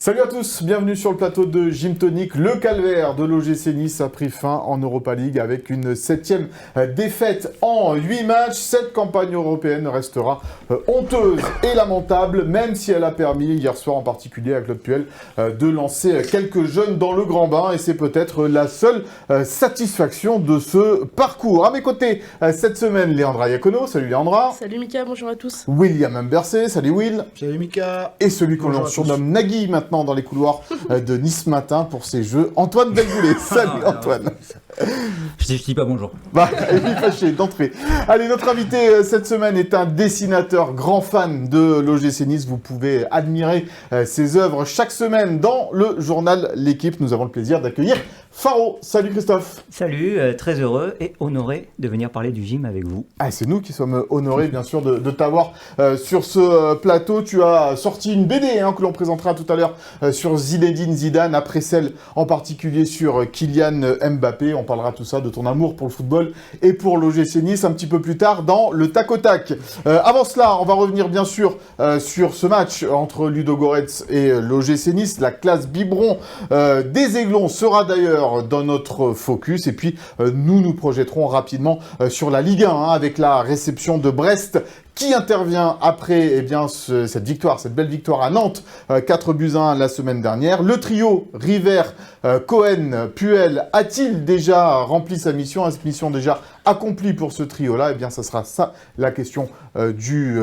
Salut à tous, bienvenue sur le plateau de Gym Tonic. Le calvaire de l'OGC Nice a pris fin en Europa League avec une 7e défaite en 8 matchs. Cette campagne européenne restera honteuse et lamentable, même si elle a permis, hier soir en particulier à Claude Puel, de lancer quelques jeunes dans le grand bain. Et c'est peut-être la seule satisfaction de ce parcours. À mes côtés, cette semaine, Léandra Iacono. Salut Léandra. Salut Mika, bonjour à tous. William Mbercé. Salut Will. Salut Mika. Et celui qu'on surnomme Nagui maintenant dans les couloirs de Nice Matin pour ses jeux, Antoine Delgoulet. Salut Antoine. Je dis pas bonjour. Bah, il est fâché d'entrée. Allez, notre invité cette semaine est un dessinateur grand fan de l'OGC Nice. Vous pouvez admirer ses œuvres chaque semaine dans le journal L'Équipe. Nous avons le plaisir d'accueillir Faro. Salut Christophe. Salut, très heureux et honoré de venir parler du gym avec vous. Ah, c'est nous qui sommes honorés, bien sûr, de t'avoir sur ce plateau. Tu as sorti une BD que l'on présentera tout à l'heure sur Zinedine Zidane, après celle en particulier sur Kylian Mbappé. On parlera tout ça, de ton amour pour le football et pour l'OGC Nice un petit peu plus tard dans le tac au tac. Avant cela, on va revenir bien sûr sur ce match entre Ludogorets et l'OGC Nice. La classe biberon des Aiglons sera d'ailleurs dans notre focus. Et puis, nous projetterons rapidement sur la Ligue 1 avec la réception de Brest qui intervient après cette belle victoire à Nantes, 4-1 la semaine dernière. Le trio River, Cohen, Puel a-t-il déjà rempli sa mission? Est-ce mission déjà accomplie pour ce trio-là? Eh bien, ça sera ça la question du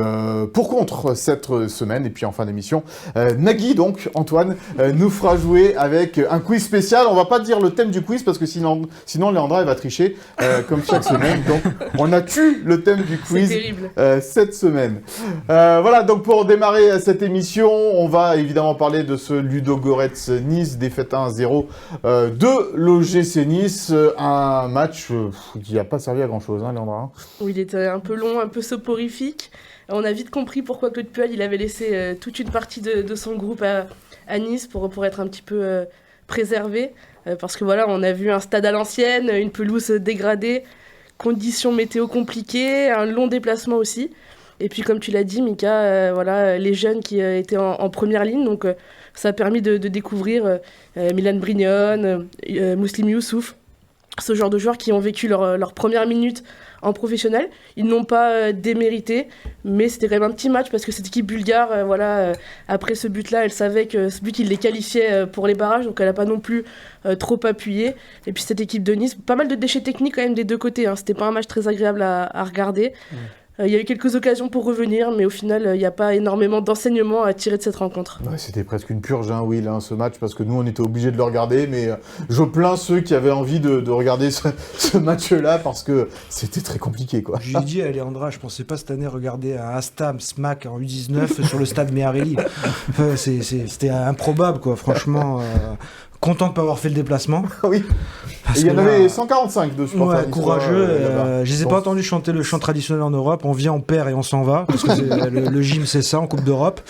pour-contre cette semaine. Et puis en fin d'émission, Nagui, donc, Antoine, nous fera jouer avec un quiz spécial. On va pas dire le thème du quiz parce que sinon Léandra, elle va tricher comme chaque semaine. Donc, on a tué le thème du quiz cette semaine. Voilà, donc pour démarrer cette émission, on va évidemment parler de ce Ludogorets Nice, défaite 1-0 de l'OGC Nice. Un match qui n'a pas servi à grand-chose, Léandra. Oui, il était un peu long, un peu soporifique. On a vite compris pourquoi Claude Puel il avait laissé toute une partie de son groupe à Nice pour être un petit peu préservé. Parce que voilà, on a vu un stade à l'ancienne, une pelouse dégradée, conditions météo compliquées, un long déplacement aussi. Et puis comme tu l'as dit, Mika, les jeunes qui étaient en première ligne, donc ça a permis de découvrir Milan Brignon, Mouslim Youssouf, ce genre de joueurs qui ont vécu leur première minute en professionnel. Ils n'ont pas démérité, mais c'était quand même un petit match parce que cette équipe bulgare, après ce but-là, elle savait que ce but, il les qualifiait pour les barrages, donc elle n'a pas non plus trop appuyé. Et puis cette équipe de Nice, pas mal de déchets techniques quand même des deux côtés. C'était pas un match très agréable à regarder. Il y a eu quelques occasions pour revenir, mais au final, il n'y a pas énormément d'enseignements à tirer de cette rencontre. Ouais, c'était presque une purge, Will, ce match, parce que nous, on était obligés de le regarder, mais je plains ceux qui avaient envie de regarder ce match-là, parce que c'était très compliqué, quoi. J'ai dit à Léandra, je pensais pas cette année regarder un Astam Smack en U19 sur le stade Meharelli. C'était improbable, quoi, franchement. Content de ne pas avoir fait le déplacement. Oui. Il y en avait 145 de supporters. Ouais, courageux. Je les ai pas entendus chanter le chant traditionnel en Europe. On vient, on perd et on s'en va. Parce que le gym, c'est ça, en Coupe d'Europe.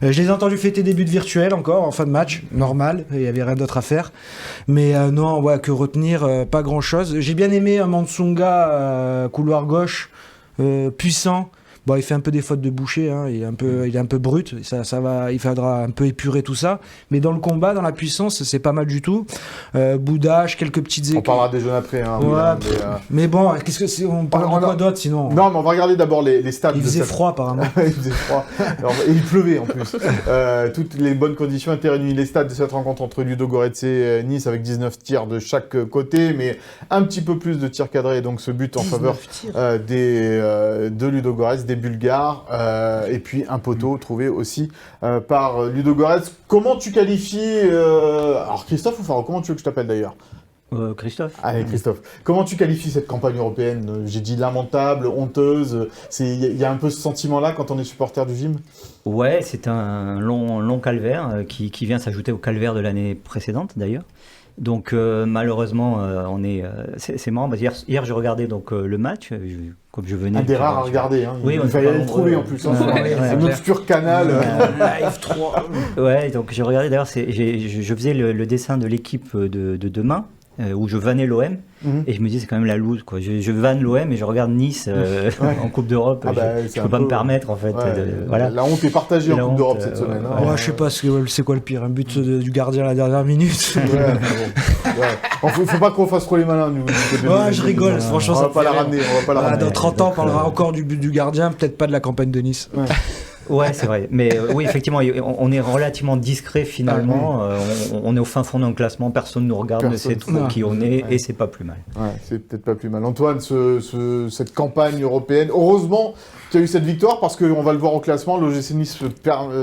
Je les ai entendus fêter des buts virtuels encore, en fin de match. Normal. Il y avait rien d'autre à faire. Mais non, que retenir, pas grand-chose. J'ai bien aimé Mansunga, couloir gauche, puissant. Bon, il fait un peu des fautes de boucher, il est un peu brut, ça va, il faudra un peu épurer tout ça. Mais dans le combat, dans la puissance, c'est pas mal du tout. Boudage, quelques petites équipes. On parlera des jeunes après. Mais bon, on parle de quoi d'autre sinon? Non, mais on va regarder d'abord les stats. Il faisait froid apparemment. Il faisait froid. Et il pleuvait en plus. Toutes les bonnes conditions étaient réunies. Les stats de cette rencontre entre Ludogorets et Nice avec 19 tirs de chaque côté, mais un petit peu plus de tirs cadrés. Donc ce but en faveur de Ludogorets, des Bulgares, et puis un poteau trouvé aussi par Ludogorets. Comment tu qualifies... Alors Christophe ou Faro, comment tu veux que je t'appelle d'ailleurs? Christophe. Allez Christophe, comment tu qualifies cette campagne européenne? J'ai dit lamentable, honteuse, il y a un peu ce sentiment-là quand on est supporter du gym? Ouais, c'est un long calvaire qui vient s'ajouter au calvaire de l'année précédente d'ailleurs. Donc malheureusement, c'est marrant. Hier, je regardais donc le match, comme je venais. Un des rares à regarder. Oui, il fallait le trouver en plus. Un obscur canal. Live 3. Ouais, donc j'ai regardé. D'ailleurs, je faisais le dessin de l'équipe de demain. où je vannais l'OM, et je me dis c'est quand même la loose, quoi. Je vanne l'OM et je regarde Nice en Coupe d'Europe. Je peux pas me permettre, en fait. Voilà. La honte est partagée en Coupe d'Europe cette semaine. Je sais pas c'est quoi le pire, un but du gardien à la dernière minute. Faut pas qu'on fasse trop les malins, nous. Je rigole, franchement. On va pas la ramener. Dans 30 ans, on parlera encore du but du gardien, peut-être pas de la campagne de Nice. Ouais, c'est vrai. Mais oui, effectivement, on est relativement discret finalement. On est au fin fond d'un classement, personne ne nous regarde, ne sait trop qui on est, et c'est pas plus mal. Ouais, c'est peut-être pas plus mal. Antoine, cette campagne européenne, heureusement qu'il y a eu cette victoire, parce qu'on va le voir au classement, l'OGC Nice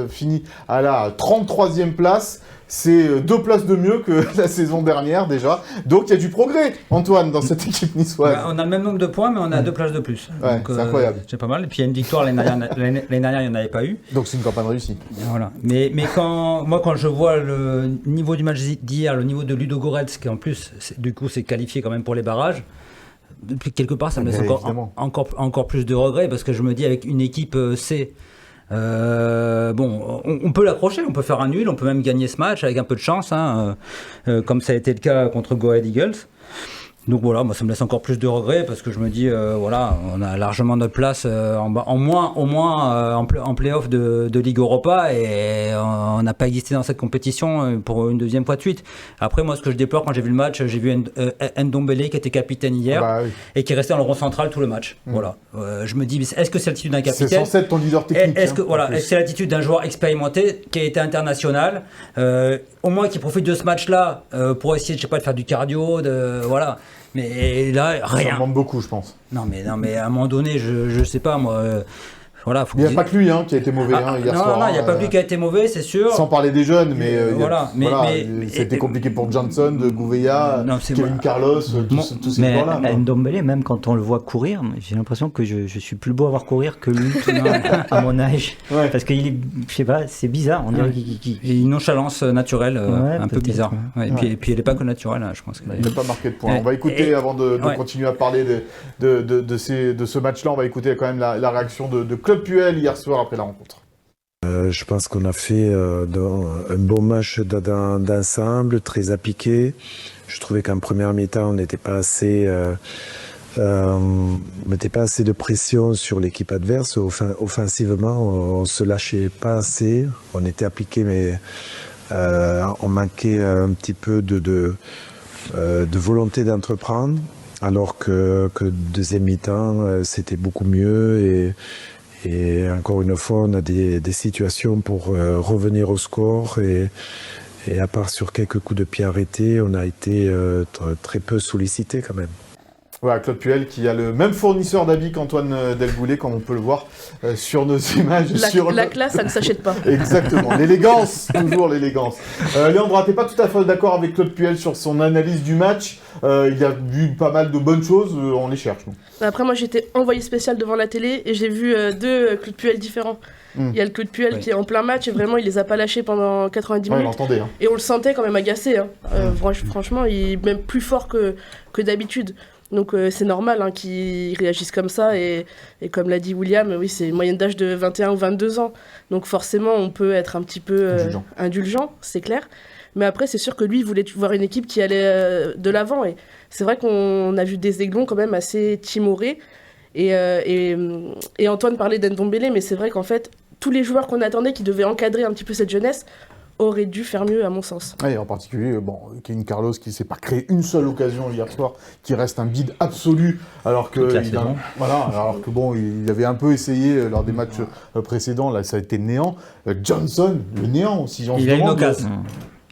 finit à la 33e place. C'est 2 places de mieux que la saison dernière déjà. Donc il y a du progrès, Antoine, dans cette équipe niçoise. On a le même nombre de points, mais on a 2 places de plus. Ouais, c'est incroyable. C'est pas mal. Et puis il y a une victoire, l'année dernière, il n'y en avait pas eu. Donc c'est une campagne réussie. Voilà. Mais quand je vois le niveau du match d'hier, le niveau de Ludogorets, qui en plus, du coup, s'est qualifié quand même pour les barrages, quelque part, ça me laisse encore plus de regrets, parce que je me dis, avec une équipe C, on peut l'accrocher, on peut faire un nul, on peut même gagner ce match avec un peu de chance, comme ça a été le cas contre Go Ahead Eagles. Donc voilà, moi ça me laisse encore plus de regrets, parce que je me dis, on a largement notre place au moins en play-off de Ligue Europa, et on n'a pas existé dans cette compétition pour une deuxième fois de suite. Après, moi ce que je déplore quand j'ai vu le match, j'ai vu Ndombele qui était capitaine hier, et qui restait dans le rond central tout le match. Voilà. Je me dis, est-ce que c'est l'attitude d'un capitaine ? C'est censé être ton leader technique. Est-ce que c'est l'attitude d'un joueur expérimenté qui a été international, au moins qui profite de ce match-là pour essayer, de faire du cardio, voilà. Mais là, rien. Ça demande beaucoup, je pense. Non, mais à un moment donné, je sais pas, moi. Voilà, il n'y a pas que lui qui a été mauvais hier soir. Non, il n'y a pas que lui qui a été mauvais, c'est sûr. Sans parler des jeunes, mais c'était compliqué pour Johnson, de Gouveia, Kevin Carlos, tous ces joueurs-là. Ndombele, même quand on le voit courir, j'ai l'impression que je suis plus beau à voir courir que lui à mon âge. Ouais. Parce qu'il est, je sais pas, c'est bizarre. On dirait et une nonchalance naturelle, un peu bizarre. Ouais. Et puis elle n'est pas que naturelle, je pense. Il n'a pas marqué de points. On va écouter, avant de continuer à parler de ce match-là, on va écouter quand même la réaction de Claude Puel hier soir après la rencontre. Je pense qu'on a fait un bon match d'ensemble, très appliqué. Je trouvais qu'en première mi-temps, on n'était pas assez de pression sur l'équipe adverse. Offensivement, on se lâchait pas assez. On était appliqué, mais on manquait un petit peu de volonté d'entreprendre. Alors que deuxième mi-temps, c'était beaucoup mieux, et encore une fois, on a des situations pour revenir au score, et à part sur quelques coups de pied arrêtés, on a été très peu sollicité quand même. Voilà, Claude Puel qui a le même fournisseur d'habits qu'Antoine Delboulet, comme on peut le voir sur nos images. La classe, ça ne s'achète pas. Exactement, l'élégance, toujours l'élégance. Léandre, t'es pas tout à fait d'accord avec Claude Puel sur son analyse du match. Il a vu pas mal de bonnes choses, on les cherche. Nous. Après, moi j'étais envoyé spécial devant la télé et j'ai vu 2 Claude Puel différents. Il y a le Claude Puel qui est en plein match, et vraiment il les a pas lâchés pendant 90 minutes. On l'entendait. Et on le sentait quand même agacé. Franchement, il est même plus fort que d'habitude. Donc c'est normal qu'ils réagissent comme ça, et comme l'a dit William, oui, c'est une moyenne d'âge de 21 ou 22 ans. Donc forcément on peut être un petit peu indulgent, c'est clair. Mais après c'est sûr que lui il voulait voir une équipe qui allait de l'avant, et c'est vrai qu'on a vu des Aiglons quand même assez timorés. Et Antoine parlait d'Ndombele, mais c'est vrai qu'en fait tous les joueurs qu'on attendait qui devaient encadrer un petit peu cette jeunesse aurait dû faire mieux à mon sens. Oui, en particulier, Kevin Carlos qui ne s'est pas créé une seule occasion hier soir, qui reste un bide absolu, alors que il avait un peu essayé lors des matchs précédents, là ça a été néant. Johnson, le néant aussi. Il a une occasion.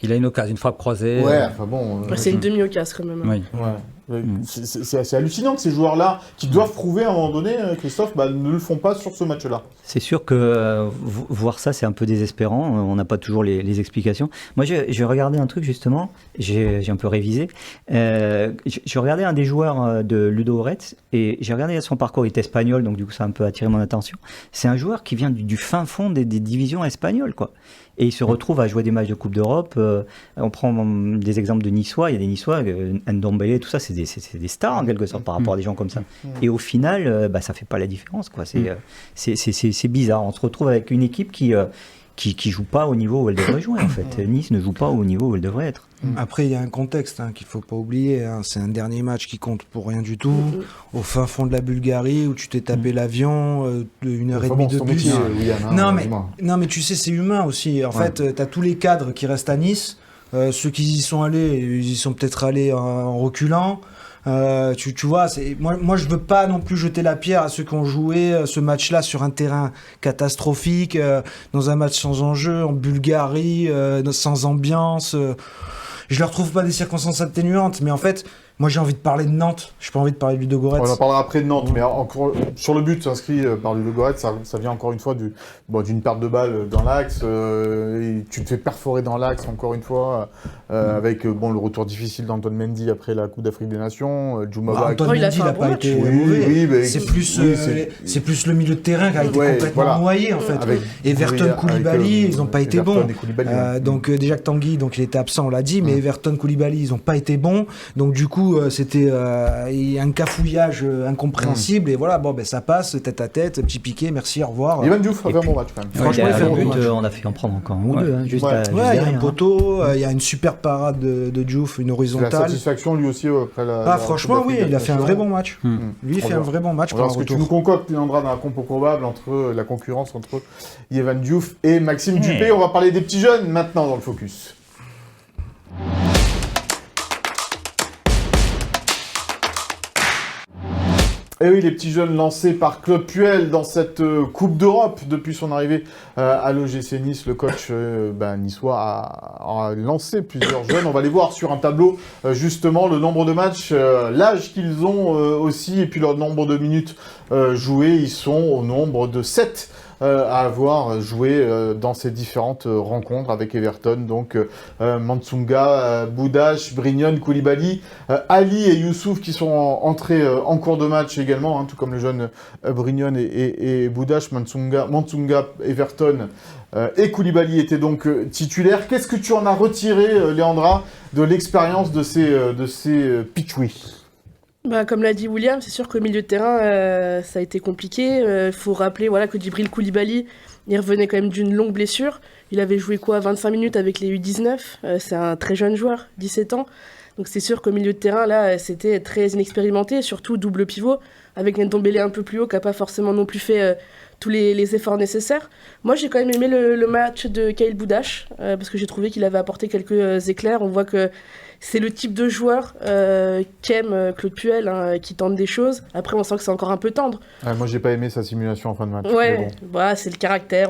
Il a une occasion, une frappe croisée. Ouais, enfin bon. C'est une demi-occasion quand même. Oui. Ouais. C'est assez hallucinant que ces joueurs-là, qui doivent prouver à un moment donné, Christophe, ne le font pas sur ce match-là. C'est sûr que voir ça, c'est un peu désespérant. On n'a pas toujours les explications. Moi, j'ai regardé un truc, justement. J'ai un peu révisé. J'ai regardé un des joueurs de Ludogorets, et j'ai regardé son parcours. Il est espagnol, donc du coup, ça a un peu attiré mon attention. C'est un joueur qui vient du fin fond des divisions espagnoles, quoi. Et il se retrouve à jouer des matchs de Coupe d'Europe. On prend des exemples de Niçois. Il y a des Niçois, Ndombele, tout ça, c'est des stars en quelque sorte par rapport à des gens comme ça. Et au final, ça fait pas la différence, quoi. C'est bizarre. On se retrouve avec une équipe qui qui joue pas au niveau où elle devrait jouer en fait. Nice ne joue pas au niveau où elle devrait être. Après, il y a un contexte qu'il faut pas oublier. C'est un dernier match qui compte pour rien du tout. Au fin fond de la Bulgarie, où tu t'es tapé l'avion, une heure et demie de bus. Non, mais tu sais, c'est humain aussi. En fait, tu as tous les cadres qui restent à Nice. Ceux qui y sont allés, ils y sont peut-être allés en reculant. Tu vois, moi je veux pas non plus jeter la pierre à ceux qui ont joué ce match-là sur un terrain catastrophique, dans un match sans enjeu, en Bulgarie, sans ambiance. Je leur trouve pas des circonstances atténuantes, mais en fait, moi j'ai envie de parler de Nantes. J'ai pas envie de parler du Ludogorets. On en parlera après de Nantes, mais encore sur le but inscrit par Ludogorets, ça vient encore une fois d'une perte de balle dans l'axe. Et tu te fais perforer dans l'axe encore une fois, avec le retour difficile d'Antoine Mendy après la Coupe d'Afrique des Nations. Antoine Mendy n'a pas été mauvais. C'est plus le milieu de terrain qui a été complètement noyé en fait. Everton, Koulibaly, ils n'ont pas été bons. Donc déjà que Tanguy, il était absent, on l'a dit, mais Everton, Koulibaly, ils n'ont pas été bons. Donc du coup, c'était un cafouillage incompréhensible et voilà, ça passe tête à tête, petit piqué, merci, au revoir. Ivan Diouf a fait un bon match quand même. Franchement, on a fait en prendre encore un ou deux. Il y a un poteau, il y a une super parade de Diouf, une horizontale. La satisfaction lui aussi après la. Franchement, oui, il a fait un vrai bon match. Lui, il fait un vrai bon match. Parce que tu nous concoctes, Leandra, dans la compo probable entre la concurrence entre Ivan Diouf et Maxime Dupé. On va parler des petits jeunes maintenant dans le Focus. Et oui, les petits jeunes lancés par Claude Puel dans cette Coupe d'Europe depuis son arrivée à l'OGC Nice. Le coach niçois a lancé plusieurs jeunes. On va les voir sur un tableau, justement, le nombre de matchs, l'âge qu'ils ont aussi, et puis leur nombre de minutes jouées. Ils sont au nombre de 7 à avoir joué dans ces différentes rencontres avec Everton. Donc Mansunga, Boudache, Brignon, Koulibaly, Ali et Youssouf qui sont entrés en cours de match également, tout comme le jeune Brignon et Boudache. Mansunga, Everton et Koulibaly étaient donc titulaires. Qu'est-ce que tu en as retiré, Leandra, de l'expérience de ces Pichoui? Comme l'a dit William, c'est sûr qu'au milieu de terrain, ça a été compliqué. Il faut rappeler que Djibril Koulibaly, il revenait quand même d'une longue blessure. Il avait joué 25 minutes avec les U19. C'est un très jeune joueur, 17 ans. Donc c'est sûr qu'au milieu de terrain, là, c'était très inexpérimenté, surtout double pivot, avec Ndombele un peu plus haut, qui n'a pas forcément non plus fait tous les efforts nécessaires. Moi, j'ai quand même aimé le match de Kyle Boudache, parce que j'ai trouvé qu'il avait apporté quelques éclairs. On voit que c'est le type de joueur qu'aime Claude Puel, qui tente des choses. Après, on sent que c'est encore un peu tendre. Moi, j'ai pas aimé sa simulation en fin de match. Ouais, c'est le caractère.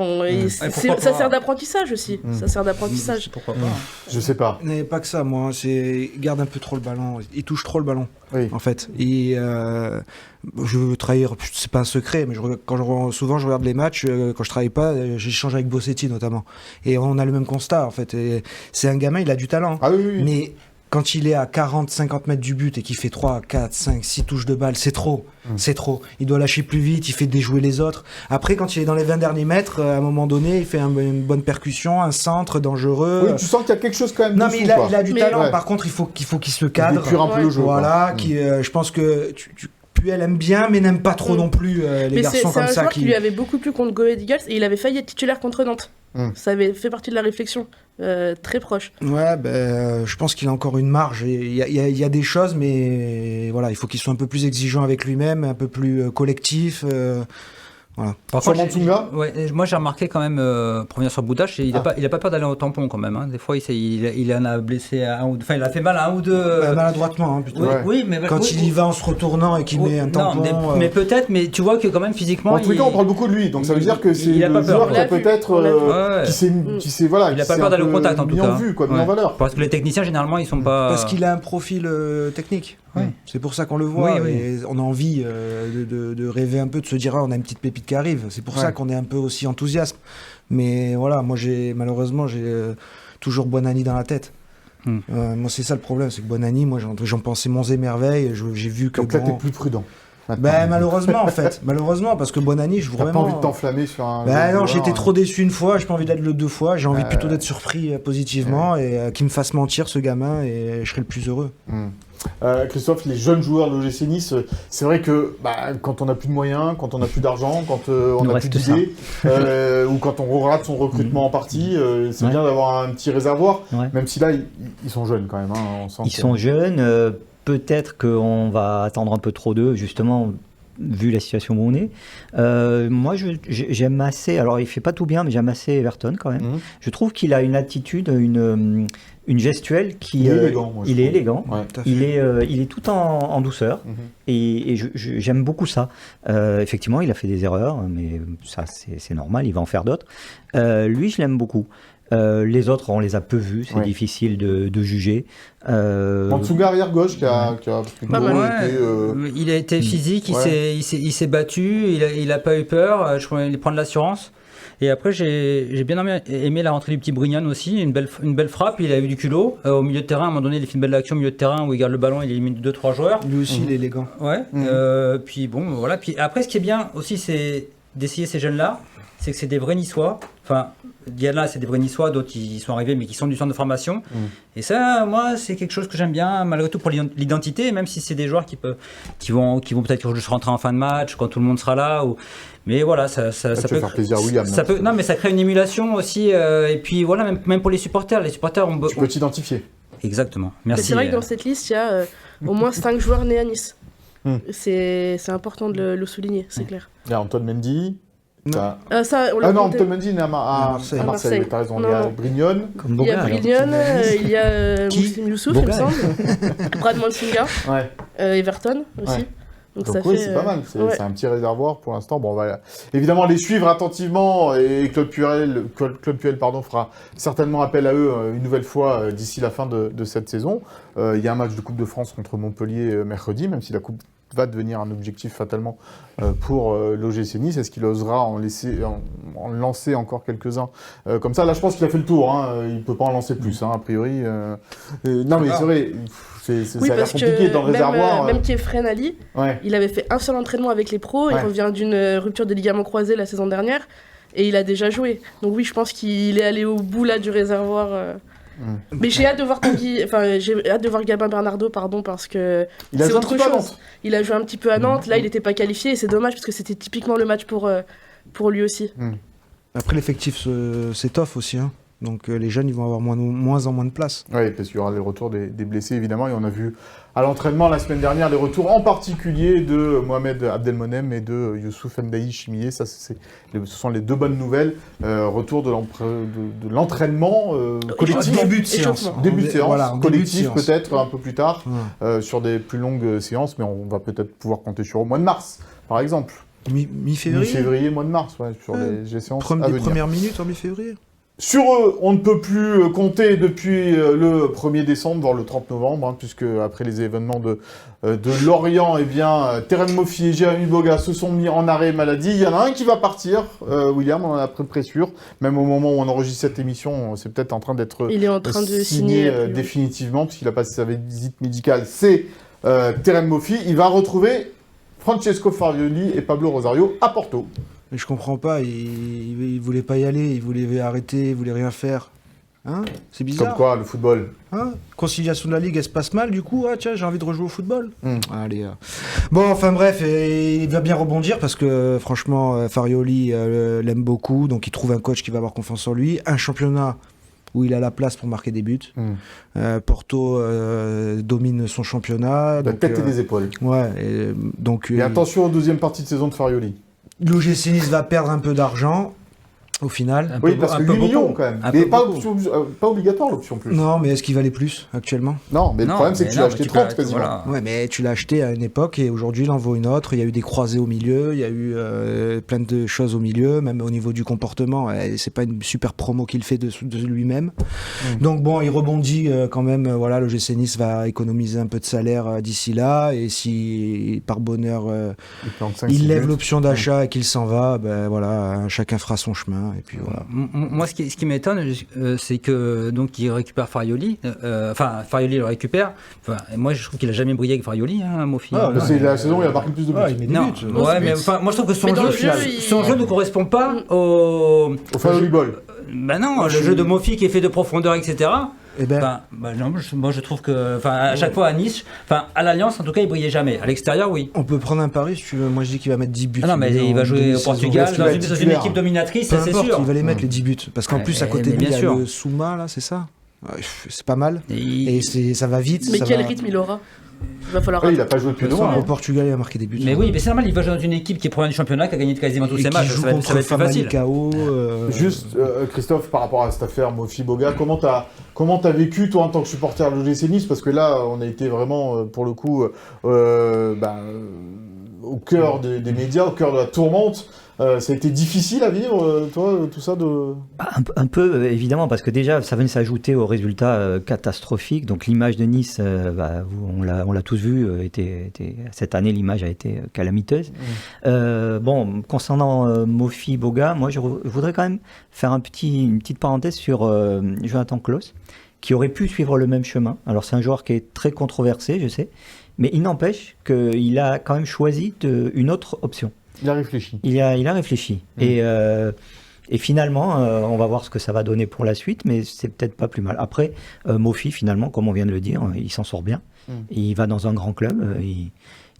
Ça sert d'apprentissage aussi. Ça sert d'apprentissage. Pourquoi pas Je sais pas. Mais pas que ça, moi. Il garde un peu trop le ballon. Il touche trop le ballon, en fait. Et je veux trahir, c'est pas un secret, mais souvent je regarde les matchs, quand je travaille pas, j'échange avec Bossetti notamment. Et on a le même constat, en fait. Et c'est un gamin, il a du talent. Ah oui. Mais quand il est à 40-50 mètres du but et qu'il fait 3, 4, 5, 6 touches de balle, c'est trop. C'est trop. Il doit lâcher plus vite, il fait déjouer les autres. Après, quand il est dans les 20 derniers mètres, à un moment donné, il fait une bonne percussion, un centre dangereux. Oui, tu sens qu'il y a quelque chose quand même. Non, mais il a du talent. Par contre, il faut qu'il se cadre. Il un peu le jeu. Voilà, je pense que Puel aime bien, mais n'aime pas trop non plus les garçons comme ça. C'est un joueur qui lui avait beaucoup plu contre Go Ahead Eagles et il avait failli être titulaire contre Nantes. Ça avait fait partie de la réflexion, très proche. Ouais, je pense qu'il a encore une marge. Il y a des choses, mais voilà, il faut qu'il soit un peu plus exigeant avec lui-même, un peu plus collectif. Voilà. Par contre, moi j'ai remarqué quand même, pour revenir sur Boudache, il a pas peur d'aller au tampon quand même. Des fois, il en a blessé un ou deux. Enfin, il a fait mal à un ou deux. Maladroitement, plutôt. Oui, mais quand il y va en se retournant et qu'il met un tampon. Mais peut-être, mais tu vois que quand même physiquement. En tout cas, on parle beaucoup de lui, donc ça veut dire que c'est le joueur qui a peut-être qui s'est voilà. Il a pas peur d'aller au contact en tout cas. Mis en valeur. Parce que les techniciens généralement ils sont pas. Parce qu'il a un profil technique. C'est pour ça qu'on le voit. Et on a envie de rêver un peu, de se dire on a une petite pépite qui arrive. C'est pour ça qu'on est un peu aussi enthousiaste. Mais voilà, moi malheureusement j'ai toujours Buonanni dans la tête. Moi c'est ça le problème, c'est que Buonanni, moi j'en pensais monts et merveilles. J'ai vu que. Donc là t'es plus prudent. Malheureusement en fait, parce que Buonanni, je vraiment. T'as pas envie de t'enflammer sur un. Non, j'ai été trop déçu une fois, j'ai pas envie d'être le deux fois, j'ai envie plutôt d'être surpris positivement et qu'il me fasse mentir ce gamin et je serai le plus heureux. Christophe, les jeunes joueurs de l'OGC Nice, c'est vrai que quand on n'a plus de moyens, quand on n'a plus d'argent, quand on n'a plus d'idées, ou quand on rate son recrutement en partie, c'est bien d'avoir un petit réservoir, même si là, ils sont jeunes quand même. Hein, ils sont jeunes, peut-être qu'on va attendre un peu trop d'eux, justement, vu la situation où on est. Moi, j'aime assez, alors il fait pas tout bien, mais j'aime assez Everton quand même. Je trouve qu'il a une attitude, une gestuelle qui... Il est élégant, moi, il est élégant, il est tout en douceur, et j'aime beaucoup ça. Effectivement, il a fait des erreurs, mais ça, c'est normal, il va en faire d'autres. Lui, je l'aime beaucoup. Les autres, on les a peu vus, c'est difficile de juger. Mantsuga arrière gauche qui a plutôt été... Il a été physique, il s'est battu, il a pas eu peur, je crois qu'il prend de l'assurance. Et après, j'ai bien aimé la rentrée du petit Brignon aussi, une belle frappe, il a eu du culot. Au milieu de terrain, à un moment donné, il fait une belle action au milieu de terrain où il garde le ballon, il élimine 2-3 joueurs. Lui aussi, il est élégant. Puis bon, voilà. Puis après, ce qui est bien aussi, c'est d'essayer ces jeunes-là, c'est que c'est des vrais Niçois. Enfin, il y en a, c'est des vrais Niçois, d'autres ils sont arrivés mais qui sont du centre de formation. Et ça, moi, c'est quelque chose que j'aime bien, malgré tout pour l'identité, même si c'est des joueurs qui vont peut-être juste rentrer en fin de match quand tout le monde sera là. Mais voilà, ça peut faire plaisir à William. Non, mais ça crée une émulation aussi. Et puis voilà, même pour les supporters. Les supporters, tu peux t'identifier. Exactement. Merci. Mais c'est vrai que dans cette liste, il y a au moins 5 joueurs nés à Nice. C'est important de le souligner, c'est clair. Il y a Antoine Mendy. Non, Antoine Mendy est à Marseille. T'as raison. Il y a Brignon. Il y a Brignon, il y a Muslim Youssouf, il me semble. Brad Mantsinga. Everton aussi. Donc oui, c'est pas mal. C'est un petit réservoir pour l'instant. Bon, on va évidemment les suivre attentivement et Claude Puel fera certainement appel à eux une nouvelle fois d'ici la fin de cette saison. Il y a un match de Coupe de France contre Montpellier mercredi, même si la Coupe va devenir un objectif fatalement pour l'OGC Nice. Est-ce qu'il osera en lancer encore quelques-uns comme ça? Là, je pense qu'il a fait le tour. Il ne peut pas en lancer plus, a priori. Non, mais c'est vrai, ça a l'air compliqué dans le réservoir. Même Kefren Ali, il avait fait un seul entraînement avec les pros. Il revient d'une rupture des ligaments croisés la saison dernière et il a déjà joué. Donc oui, je pense qu'il est allé au bout là du réservoir. Mais j'ai hâte de voir Gabin Bernardo, parce que c'est autre chose. Il a joué un petit peu à Nantes, là il n'était pas qualifié et c'est dommage parce que c'était typiquement le match pour lui aussi. Après l'effectif s'étoffe aussi, donc les jeunes ils vont avoir moins en moins de place. Oui, parce qu'il y aura les retours des blessés évidemment, et on a vu à l'entraînement la semaine dernière les retours en particulier de Mohamed Abdelmonem et de Youssouf Ndaï Chimier. Ça, ce sont les deux bonnes nouvelles. Retour de l'entraînement collectif. Début de séance. Voilà, collectif peut-être un peu plus tard, sur des plus longues séances, mais on va peut-être pouvoir compter sur au mois de mars, par exemple. Mi-février. Mi-février, mois de mars, sur les séances à venir. Les premières minutes en mi-février. Sur eux, on ne peut plus compter depuis le 1er décembre, voire le 30 novembre, puisque après les événements de Lorient, Terem Moffi et Jérémy Boga se sont mis en arrêt maladie. Il y en a un qui va partir, William, on en a près sûr. Même au moment où on enregistre cette émission, c'est peut-être en train d'être signé définitivement, puisqu'il a passé sa visite médicale. C'est Terem Moffi. Il va retrouver Francesco Farioli et Pablo Rosario à Porto. Mais je comprends pas, il voulait pas y aller, il voulait arrêter, il voulait rien faire. C'est bizarre. Comme quoi, le football. Conciliation de la Ligue, elle se passe mal, du coup, tiens, j'ai envie de rejouer au football. Allez. Bon, enfin bref, il va bien rebondir parce que franchement, Farioli l'aime beaucoup, donc il trouve un coach qui va avoir confiance en lui. Un championnat où il a la place pour marquer des buts. Porto domine son championnat. La tête et des épaules. Et attention aux deuxième partie de saison de Farioli. L'OGC Nice va perdre un peu d'argent au final. Parce que 8 millions quand même. Mais pas obligatoire l'option plus. Non, mais est-ce qu'il valait plus actuellement? Non, mais le problème c'est que tu l'as acheté 30 quasiment. Voilà. Ouais, mais tu l'as acheté à une époque et aujourd'hui il en vaut une autre. Il y a eu des croisés au milieu, il y a eu plein de choses au milieu, même au niveau du comportement. C'est pas une super promo qu'il fait de lui-même. Donc bon, il rebondit quand même. Le GC Nice va économiser un peu de salaire d'ici là. Et si par bonheur il lève l'option d'achat et qu'il s'en va, chacun fera son chemin. Et puis voilà. Moi, ce qui m'étonne, c'est que donc il récupère Farioli. Farioli le récupère. Moi, je trouve qu'il a jamais brillé avec Farioli, Moffi. C'est la saison où il a marqué le plus de buts. Moi, je trouve que son jeu ne correspond pas au Farioli ball. Non, le jeu de Moffi qui est fait de profondeur, etc. Eh ben, Non, moi je trouve que, à chaque fois à Nice, à l'Alliance en tout cas, il brillait jamais. À l'extérieur, oui. on peut prendre un pari si tu veux. Moi je dis qu'il va mettre 10 buts. Ah non, mais il va jouer au Portugal, Est-ce qu'il va être dans une titulaire équipe dominatrice, Peu ça, c'est importe, sûr. il va les mettre les 10 buts. Parce qu'en plus, à côté mais de lui, il bien y a sûr. le Souma, là, c'est ça. Ouais, c'est pas mal. Et Et ça va vite. Mais ça quel va... rythme il aura? Il va falloir. Ouais, il n'a pas joué depuis 2 mois. Au Portugal, il a marqué des buts. Mais oui, mais c'est normal, il va jouer dans une équipe qui est première du championnat, qui a gagné quasiment tous Et ses qui matchs. joue Ça va contre être plus facile. Famalicão. Juste, Christophe, par rapport à cette affaire Mofi Boga, comment t'as vécu, toi, en tant que supporter de l'OGC Nice? Parce que là, on a été vraiment, pour le coup, au cœur des médias, au cœur de la tourmente. Ça a été difficile à vivre, toi, tout ça de... Un peu, évidemment, parce que déjà, ça venait s'ajouter aux résultats catastrophiques. Donc l'image de Nice, on l'a tous vu, cette année, l'image a été calamiteuse. Bon, concernant Mofi Boga, moi, je voudrais quand même faire une petite parenthèse sur Jonathan Klaus, qui aurait pu suivre le même chemin. Alors, c'est un joueur qui est très controversé, je sais, mais il n'empêche qu'il a quand même choisi une autre option. Il a réfléchi. Il a réfléchi. Et finalement, on va voir ce que ça va donner pour la suite, mais c'est peut-être pas plus mal. Après, Mofi, finalement, comme on vient de le dire, il s'en sort bien. Il va dans un grand club.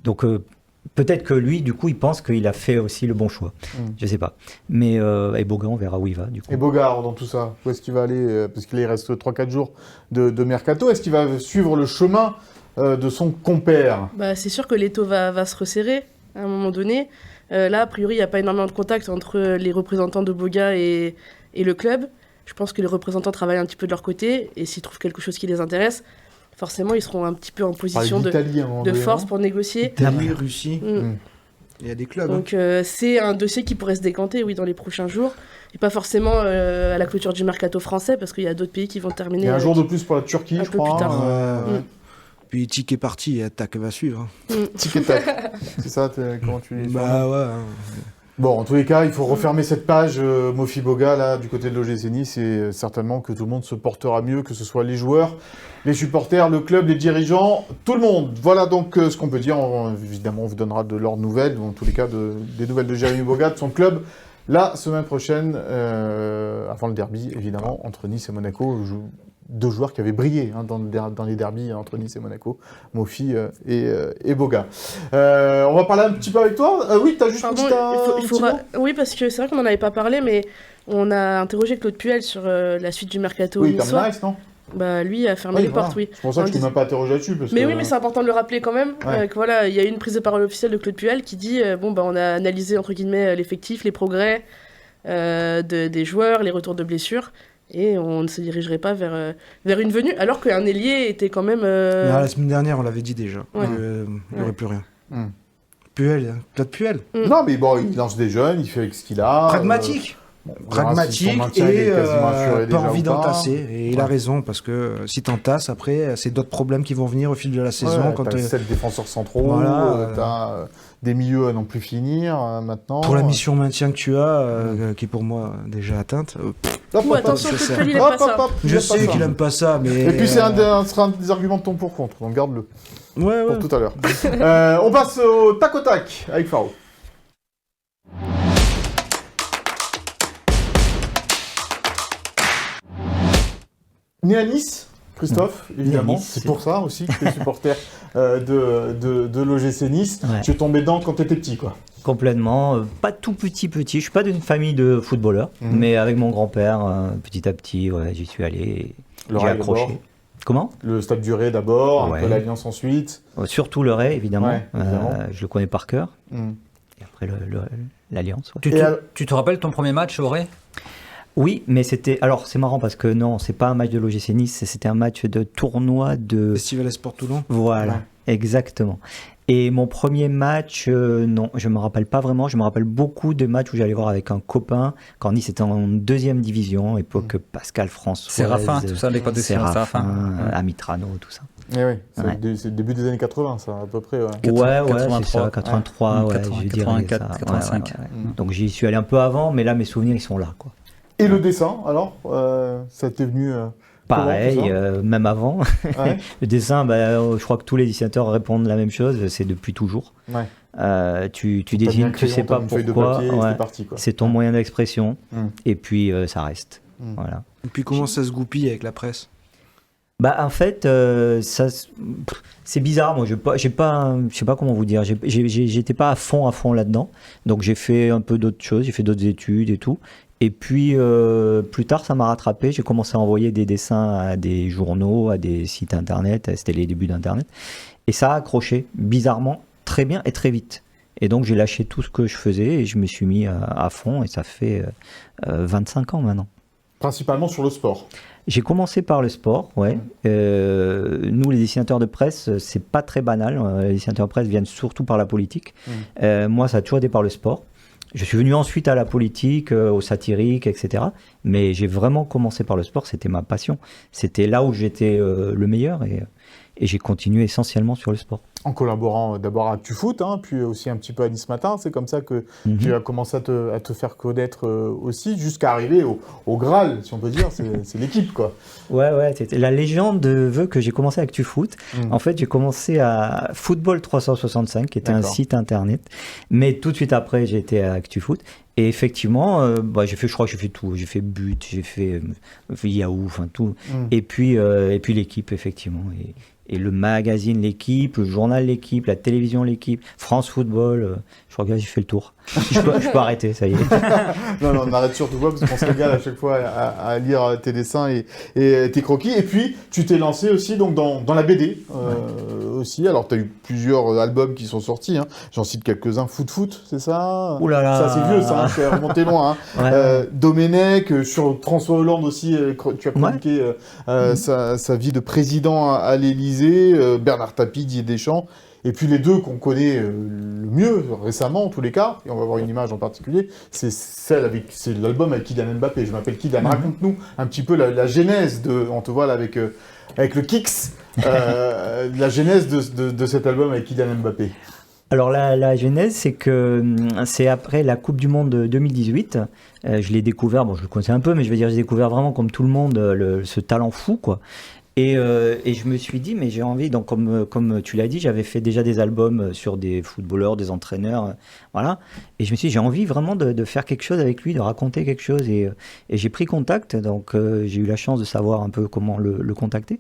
Donc, peut-être que lui, du coup, il pense qu'il a fait aussi le bon choix. Je sais pas. Mais et Boga, on verra où il va, du coup. Et Bogard, dans tout ça, où est-ce qu'il va aller? Parce qu'il reste 3-4 jours de mercato. Est-ce qu'il va suivre le chemin de son compère? C'est sûr que l'étau va se resserrer à un moment donné. Là, a priori, il n'y a pas énormément de contact entre les représentants de Boga et le club. Je pense que les représentants travaillent un petit peu de leur côté, et s'ils trouvent quelque chose qui les intéresse, forcément, ils seront un petit peu en position de force pour négocier. Italie, Russie. Il y a des clubs. Donc, c'est un dossier qui pourrait se décanter, oui, dans les prochains jours. Et pas forcément à la clôture du mercato français, parce qu'il y a d'autres pays qui vont terminer. Il y a un jour de plus pour la Turquie, un je peu crois. plus tard. Puis Tic est parti et Attaque va suivre. Tic et tac. C'est ça, comment tu dis? Ouais. Bon, en tous les cas, il faut refermer cette page Mofi Boga, là, du côté de l'OGC Nice, et certainement que tout le monde se portera mieux, que ce soit les joueurs, les supporters, le club, les dirigeants, tout le monde. Voilà donc ce qu'on peut dire. Évidemment, on vous donnera de leurs nouvelles, ou en tous les cas, des nouvelles de Jérémy Boga, de son club, la semaine prochaine, avant le derby, évidemment, entre Nice et Monaco. Deux joueurs qui avaient brillé dans les derbies entre Nice et Monaco, Mofi et Boga. On va parler un petit peu avec toi. Oui, tu as juste Pardon, un petit mot. Oui, parce que c'est vrai qu'on n'en avait pas parlé, mais on a interrogé Claude Puel sur la suite du mercato. Oui, Nice, non? Lui a fermé les portes, oui. C'est pour ça que je ne t'ai même pas interrogé là-dessus. Oui, mais c'est important de le rappeler quand même. Il y a eu une prise de parole officielle de Claude Puel qui dit on a analysé entre guillemets l'effectif, les progrès des joueurs, les retours de blessures. Et on ne se dirigerait pas vers une venue, alors qu'un ailier était quand même... La semaine dernière, on l'avait dit déjà. Il n'y aurait plus rien. Puel, Claude Puel. Non, mais bon, il lance des jeunes, il fait avec ce qu'il a. Pragmatique. Pragmatique et pas envie d'entasser. Et il a raison, parce que si t'entasses, après, c'est d'autres problèmes qui vont venir au fil de la saison. Quand t'as 7 défenseurs centraux, t'as des milieux à non plus finir maintenant. Pour la mission maintien que tu as, qui est pour moi déjà atteinte... attention, Claude il aime pas ça. Je sais qu'il aime pas ça, mais... Et puis ce sera un des arguments de ton pour contre, donc garde-le. Pour tout à l'heure. On passe au tac avec Faro. Né à Nice, Christophe, évidemment. Nice, c'est pour ça aussi que tu es supporter de l'OGC Nice. Ouais. Tu es tombé dedans quand tu étais petit, quoi. Complètement, pas tout petit. Je suis pas d'une famille de footballeurs, mais avec mon grand-père, petit à petit, j'y suis allé. J'ai accroché. D'abord. Comment? Le Stade du Ray d'abord, un peu l'Alliance ensuite. Surtout le Ray, évidemment. Ouais, évidemment. Je le connais par cœur. Et après l'Alliance. Ouais. Tu te rappelles ton premier match au Ray? Oui, mais c'était... Alors, c'est marrant parce que non, c'est pas un match de l'OGC Nice, c'était un match de tournoi de... Festival Esport Toulon. Voilà, exactement. Et mon premier match, non, je me rappelle pas vraiment. Je me rappelle beaucoup de matchs où j'allais voir avec un copain, quand Nice était en 2e division, époque Pascal François. Séraphin, tout ça, l'époque de Séraphin. Amitrano, tout ça. Eh oui, c'est le début des années 80, ça, à peu près. Ouais, c'est ça, 83, je dirais 84, 85. Donc j'y suis allé un peu avant, mais là, mes souvenirs, ils sont là, quoi. Et le dessin, alors ça t'est venu pareil, comment, même avant. Ouais. Le dessin, je crois que tous les dessinateurs répondent la même chose, c'est depuis toujours. Ouais. Tu dessines, tu sais pas pourquoi. C'est ton moyen d'expression, et puis ça reste. Voilà. Et puis comment ça se goupille avec la presse? En fait, c'est bizarre. Moi, je sais pas comment vous dire. J'étais pas à fond là-dedans. Donc, j'ai fait un peu d'autres choses. J'ai fait d'autres études et tout. Et puis, plus tard, ça m'a rattrapé. J'ai commencé à envoyer des dessins à des journaux, à des sites internet. C'était les débuts d'Internet. Et ça a accroché, bizarrement, très bien et très vite. Et donc, j'ai lâché tout ce que je faisais et je me suis mis à fond. Et ça fait 25 ans maintenant. Principalement sur le sport. J'ai commencé par le sport, ouais. Nous, les dessinateurs de presse, c'est pas très banal. Les dessinateurs de presse viennent surtout par la politique. Moi, ça a toujours été par le sport. Je suis venu ensuite à la politique, au satirique, etc. Mais j'ai vraiment commencé par le sport, c'était ma passion. C'était là où j'étais le meilleur et j'ai continué essentiellement sur le sport. En collaborant d'abord à ActuFoot, puis aussi un petit peu à Nice Matin. C'est comme ça que tu as commencé à te faire connaître aussi, jusqu'à arriver au Graal, si on peut dire. C'est l'équipe, quoi. Ouais. La légende veut que j'ai commencé à ActuFoot. En fait, j'ai commencé à Football 365, qui était un site internet. Mais tout de suite après, j'ai été à ActuFoot. Et effectivement, je crois que j'ai fait tout. J'ai fait But, j'ai fait Yahoo, enfin tout. Et puis l'équipe, effectivement. Et le magazine L'équipe, le journal L'équipe, la télévision L'équipe, France Football, je crois que j'ai fait le tour. Je peux arrêter, ça y est. Non, on arrête surtout pas parce qu'on se régale à chaque fois à lire tes dessins et tes croquis. Et puis, tu t'es lancé aussi donc, dans la BD aussi. Alors, tu as eu plusieurs albums qui sont sortis. J'en cite quelques-uns. Foot, c'est ça? Ouh là là. Ça, c'est vieux, ça. C'est remonté loin. Domenech, sur François Hollande aussi, tu as chroniqué sa vie de président à l'Élysée. Bernard Tapie, Didier Deschamps. Et puis les deux qu'on connaît le mieux récemment, en tous les cas, et on va voir une image en particulier, c'est l'album avec Kylian Mbappé. Je m'appelle Kylian. Raconte-nous un petit peu la genèse on te voit là avec le Kicks, la genèse de cet album avec Kylian Mbappé. Alors la genèse, c'est que c'est après la Coupe du Monde 2018. Je l'ai découvert, je le connaissais un peu, mais je veux dire, j'ai découvert vraiment comme tout le monde ce talent fou, quoi. Et je me suis dit, mais j'ai envie, donc comme tu l'as dit, j'avais fait déjà des albums sur des footballeurs, des entraîneurs, voilà. Et je me suis dit, j'ai envie vraiment de faire quelque chose avec lui, de raconter quelque chose. Et j'ai pris contact, donc j'ai eu la chance de savoir un peu comment le contacter.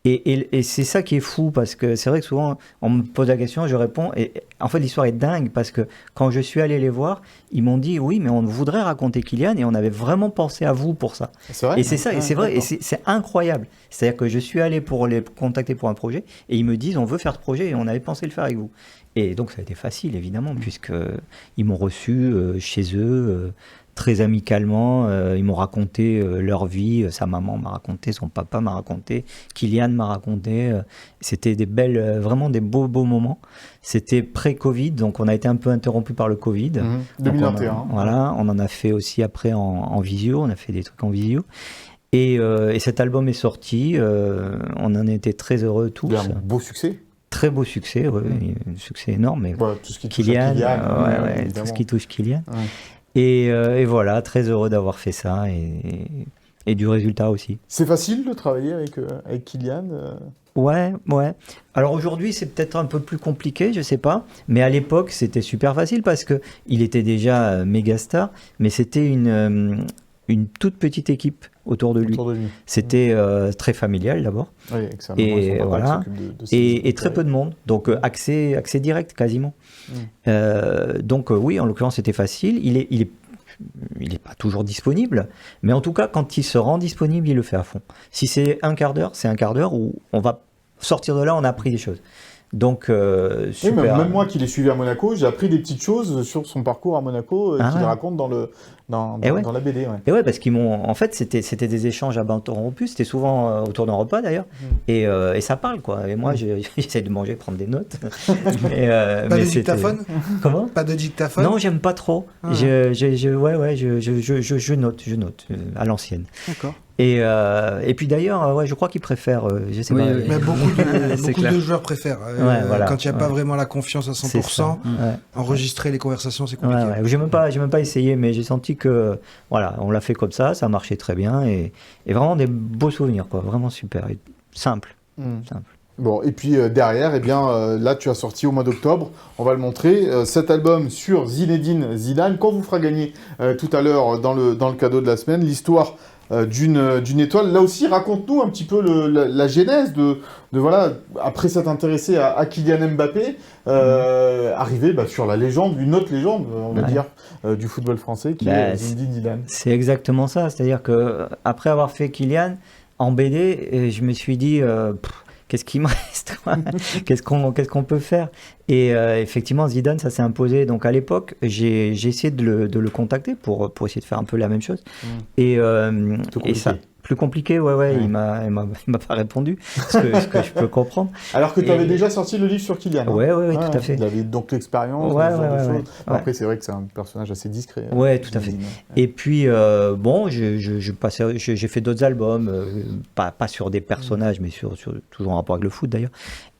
Et c'est ça qui est fou, parce que c'est vrai que souvent, on me pose la question, je réponds, et en fait, l'histoire est dingue, parce que quand je suis allé les voir, ils m'ont dit, oui, mais on voudrait raconter Kylian, et on avait vraiment pensé à vous pour ça. C'est vrai, et c'est ça, et c'est vrai, et c'est incroyable. C'est-à-dire que je suis allé pour les contacter pour un projet, et ils me disent, on veut faire ce projet, et on avait pensé le faire avec vous. Et donc, ça a été facile, évidemment, puisqu'ils m'ont reçu chez eux, très amicalement, ils m'ont raconté leur vie, sa maman m'a raconté, son papa m'a raconté, Kylian m'a raconté, c'était vraiment des beaux moments. C'était pré-Covid, donc on a été un peu interrompu par le Covid. 2021. On en a fait aussi après en visio, on a fait des trucs en visio. Et cet album est sorti, on en était très heureux tous. Un beau succès. Très beau succès, un succès énorme. Mais tout ce qui touche Kylian, tout ce qui touche Kylian. Et voilà, très heureux d'avoir fait ça et du résultat aussi. C'est facile de travailler avec Kylian Ouais. Alors aujourd'hui, c'est peut-être un peu plus compliqué, je sais pas. Mais à l'époque, c'était super facile parce qu'il était déjà méga star, mais c'était une toute petite équipe autour de lui. C'était très familial d'abord. Oui, excellent. Et voilà. Et très peu de monde. Donc accès direct quasiment. Donc oui, en l'occurrence, c'était facile. Il est pas toujours disponible, mais en tout cas, quand il se rend disponible, il le fait à fond. Si c'est un quart d'heure, c'est un quart d'heure où on va sortir de là, on a appris des choses. Donc, super. Oui, même moi qui l'ai suivi à Monaco, j'ai appris des petites choses sur son parcours à Monaco qu'il raconte dans la BD. Et ouais, parce qu'ils en fait, c'était des échanges à bâton rompu, c'était souvent autour d'un repas d'ailleurs, et ça parle, quoi. Et moi, j'essaie de manger, prendre des notes. Pas de dictaphone? Comment? Pas de dictaphone? Non, j'aime pas trop. Je note à l'ancienne. D'accord. Et puis d'ailleurs, je crois qu'ils préfèrent, je sais pas. Mais beaucoup de joueurs préfèrent. Quand il n'y a pas vraiment la confiance à 100%, enregistrer les conversations, c'est compliqué. J'ai même pas essayé, mais j'ai senti que, voilà, on l'a fait comme ça marchait très bien, et vraiment des beaux souvenirs, quoi, vraiment super, et simple. Bon, et puis derrière, là, tu as sorti au mois d'octobre, on va le montrer, cet album sur Zinedine Zidane, qu'on vous fera gagner tout à l'heure dans le cadeau de la semaine, l'histoire d'une étoile. Là aussi, raconte-nous un petit peu la genèse de voilà, après s'être intéressé à Kylian Mbappé, arriver sur la légende, une autre légende, on va dire, du football français, qui est Zinedine Zidane. C'est exactement ça, c'est-à-dire que après avoir fait Kylian en BD, je me suis dit qu'est-ce qui me reste, quoi qu'est-ce qu'on peut faire? Et effectivement, Zidane, ça s'est imposé. Donc à l'époque, j'ai essayé de le contacter pour essayer de faire un peu la même chose. Et ça, plus compliqué, ouais. Il m'a pas répondu, ce que je peux comprendre. Alors que tu avais déjà sorti le livre sur Kylian. Ouais, tout à fait. Il avait donc l'expérience. Ouais. Après, c'est vrai que c'est un personnage assez discret. Ouais, tout à fait. Et puis, j'ai fait d'autres albums, pas sur des personnages, mais sur toujours en rapport avec le foot d'ailleurs.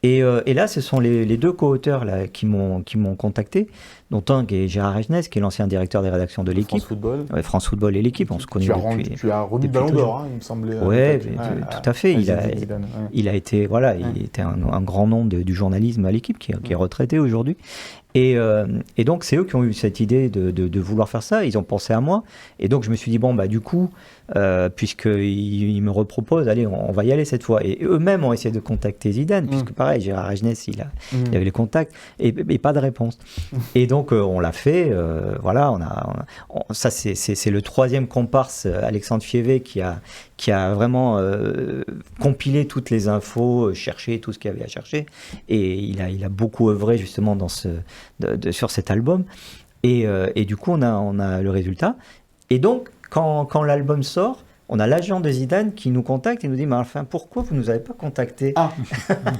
Et là, ce sont les deux co-auteurs là, qui m'ont contacté, dont un qui est Gérard Regnès, qui est l'ancien directeur des rédactions de l'équipe. France Football. Ouais, France Football et l'équipe, on se connaît depuis. Tu as remis le Ballon d'Or, il me semblait. Ouais, tout à fait. Il a été, il était un grand nom du journalisme à l'équipe, qui est retraité aujourd'hui. Et donc, c'est eux qui ont eu cette idée de vouloir faire ça. Ils ont pensé à moi. Et donc, je me suis dit, du coup, puisqu'ils me reproposent, allez, on va y aller cette fois. Et eux-mêmes ont essayé de contacter Zidane, puisque pareil, Gérard Regnès, il avait les contacts, et pas de réponse. Et donc, on l'a fait. Ça, c'est le troisième comparse, Alexandre Fievé, qui a vraiment compilé toutes les infos, cherché tout ce qu'il y avait à chercher. Et il a beaucoup œuvré justement sur cet album. Et du coup, on a le résultat. Et donc, quand l'album sort, on a l'agent de Zidane qui nous contacte et nous dit mais enfin pourquoi vous nous avez pas contacté?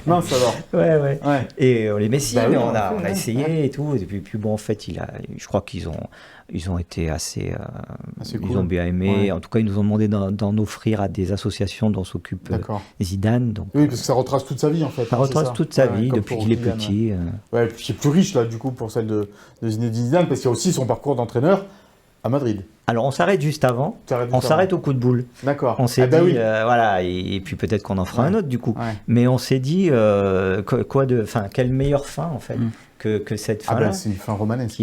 Non, ça va. Ouais. Et on les met si, mais on a essayé et tout. Et puis bon, en fait, je crois qu'ils ont été assez cool. Ils ont bien aimé. Ouais. En tout cas, ils nous ont demandé d'en offrir à des associations dont s'occupe Zidane. Donc, oui, parce que ça retrace toute sa vie en fait. Ça retrace toute sa vie depuis qu'il est petit. Ouais, puis c'est plus riche là du coup pour celle de Zinedine Zidane parce qu'il y a aussi son parcours d'entraîneur à Madrid. Alors on s'arrête juste avant, on s'arrête au coup de boule. D'accord. On s'est dit, voilà, et puis peut-être qu'on en fera un autre du coup. Ouais. Mais on s'est dit, quelle meilleure fin en fait que cette fin-là. C'est une fin romanesque.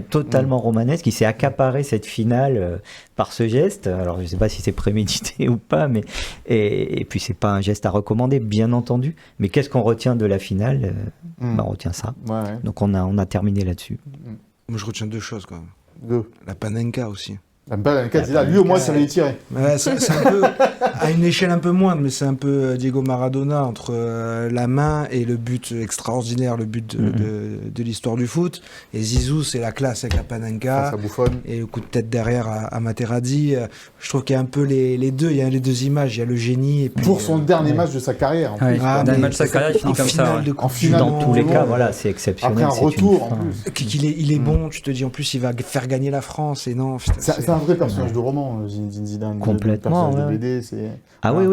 Totalement romanesque, qui s'est accaparé cette finale par ce geste. Alors je ne sais pas si c'est prémédité ou pas, mais et puis c'est pas un geste à recommander, bien entendu. Mais qu'est-ce qu'on retient de la finale? On retient ça. Ouais. Donc on a terminé là-dessus. Moi je retiens deux choses quand même. La Panenka aussi. La Panenka, lui au moins ça va tiré. Ouais, c'est un peu, à une échelle un peu moindre, mais c'est un peu Diego Maradona entre la main et le but extraordinaire, le but de l'histoire du foot. Et Zizou, c'est la classe avec la Panenka. Ça bouffonne. Et le coup de tête derrière à Materazzi. Je trouve qu'il y a un peu les deux. Il y a les deux images. Il y a le génie. Et puis, pour son dernier match de sa carrière. Dernier match de sa carrière, il finit comme ça. En finale, dans tous les cas, voilà, c'est exceptionnel. Après un retour en plus. Il est bon. Tu te dis en plus, il va faire gagner la France. Et non. C'est un vrai personnage de roman, Zidane. Complètement. De BD,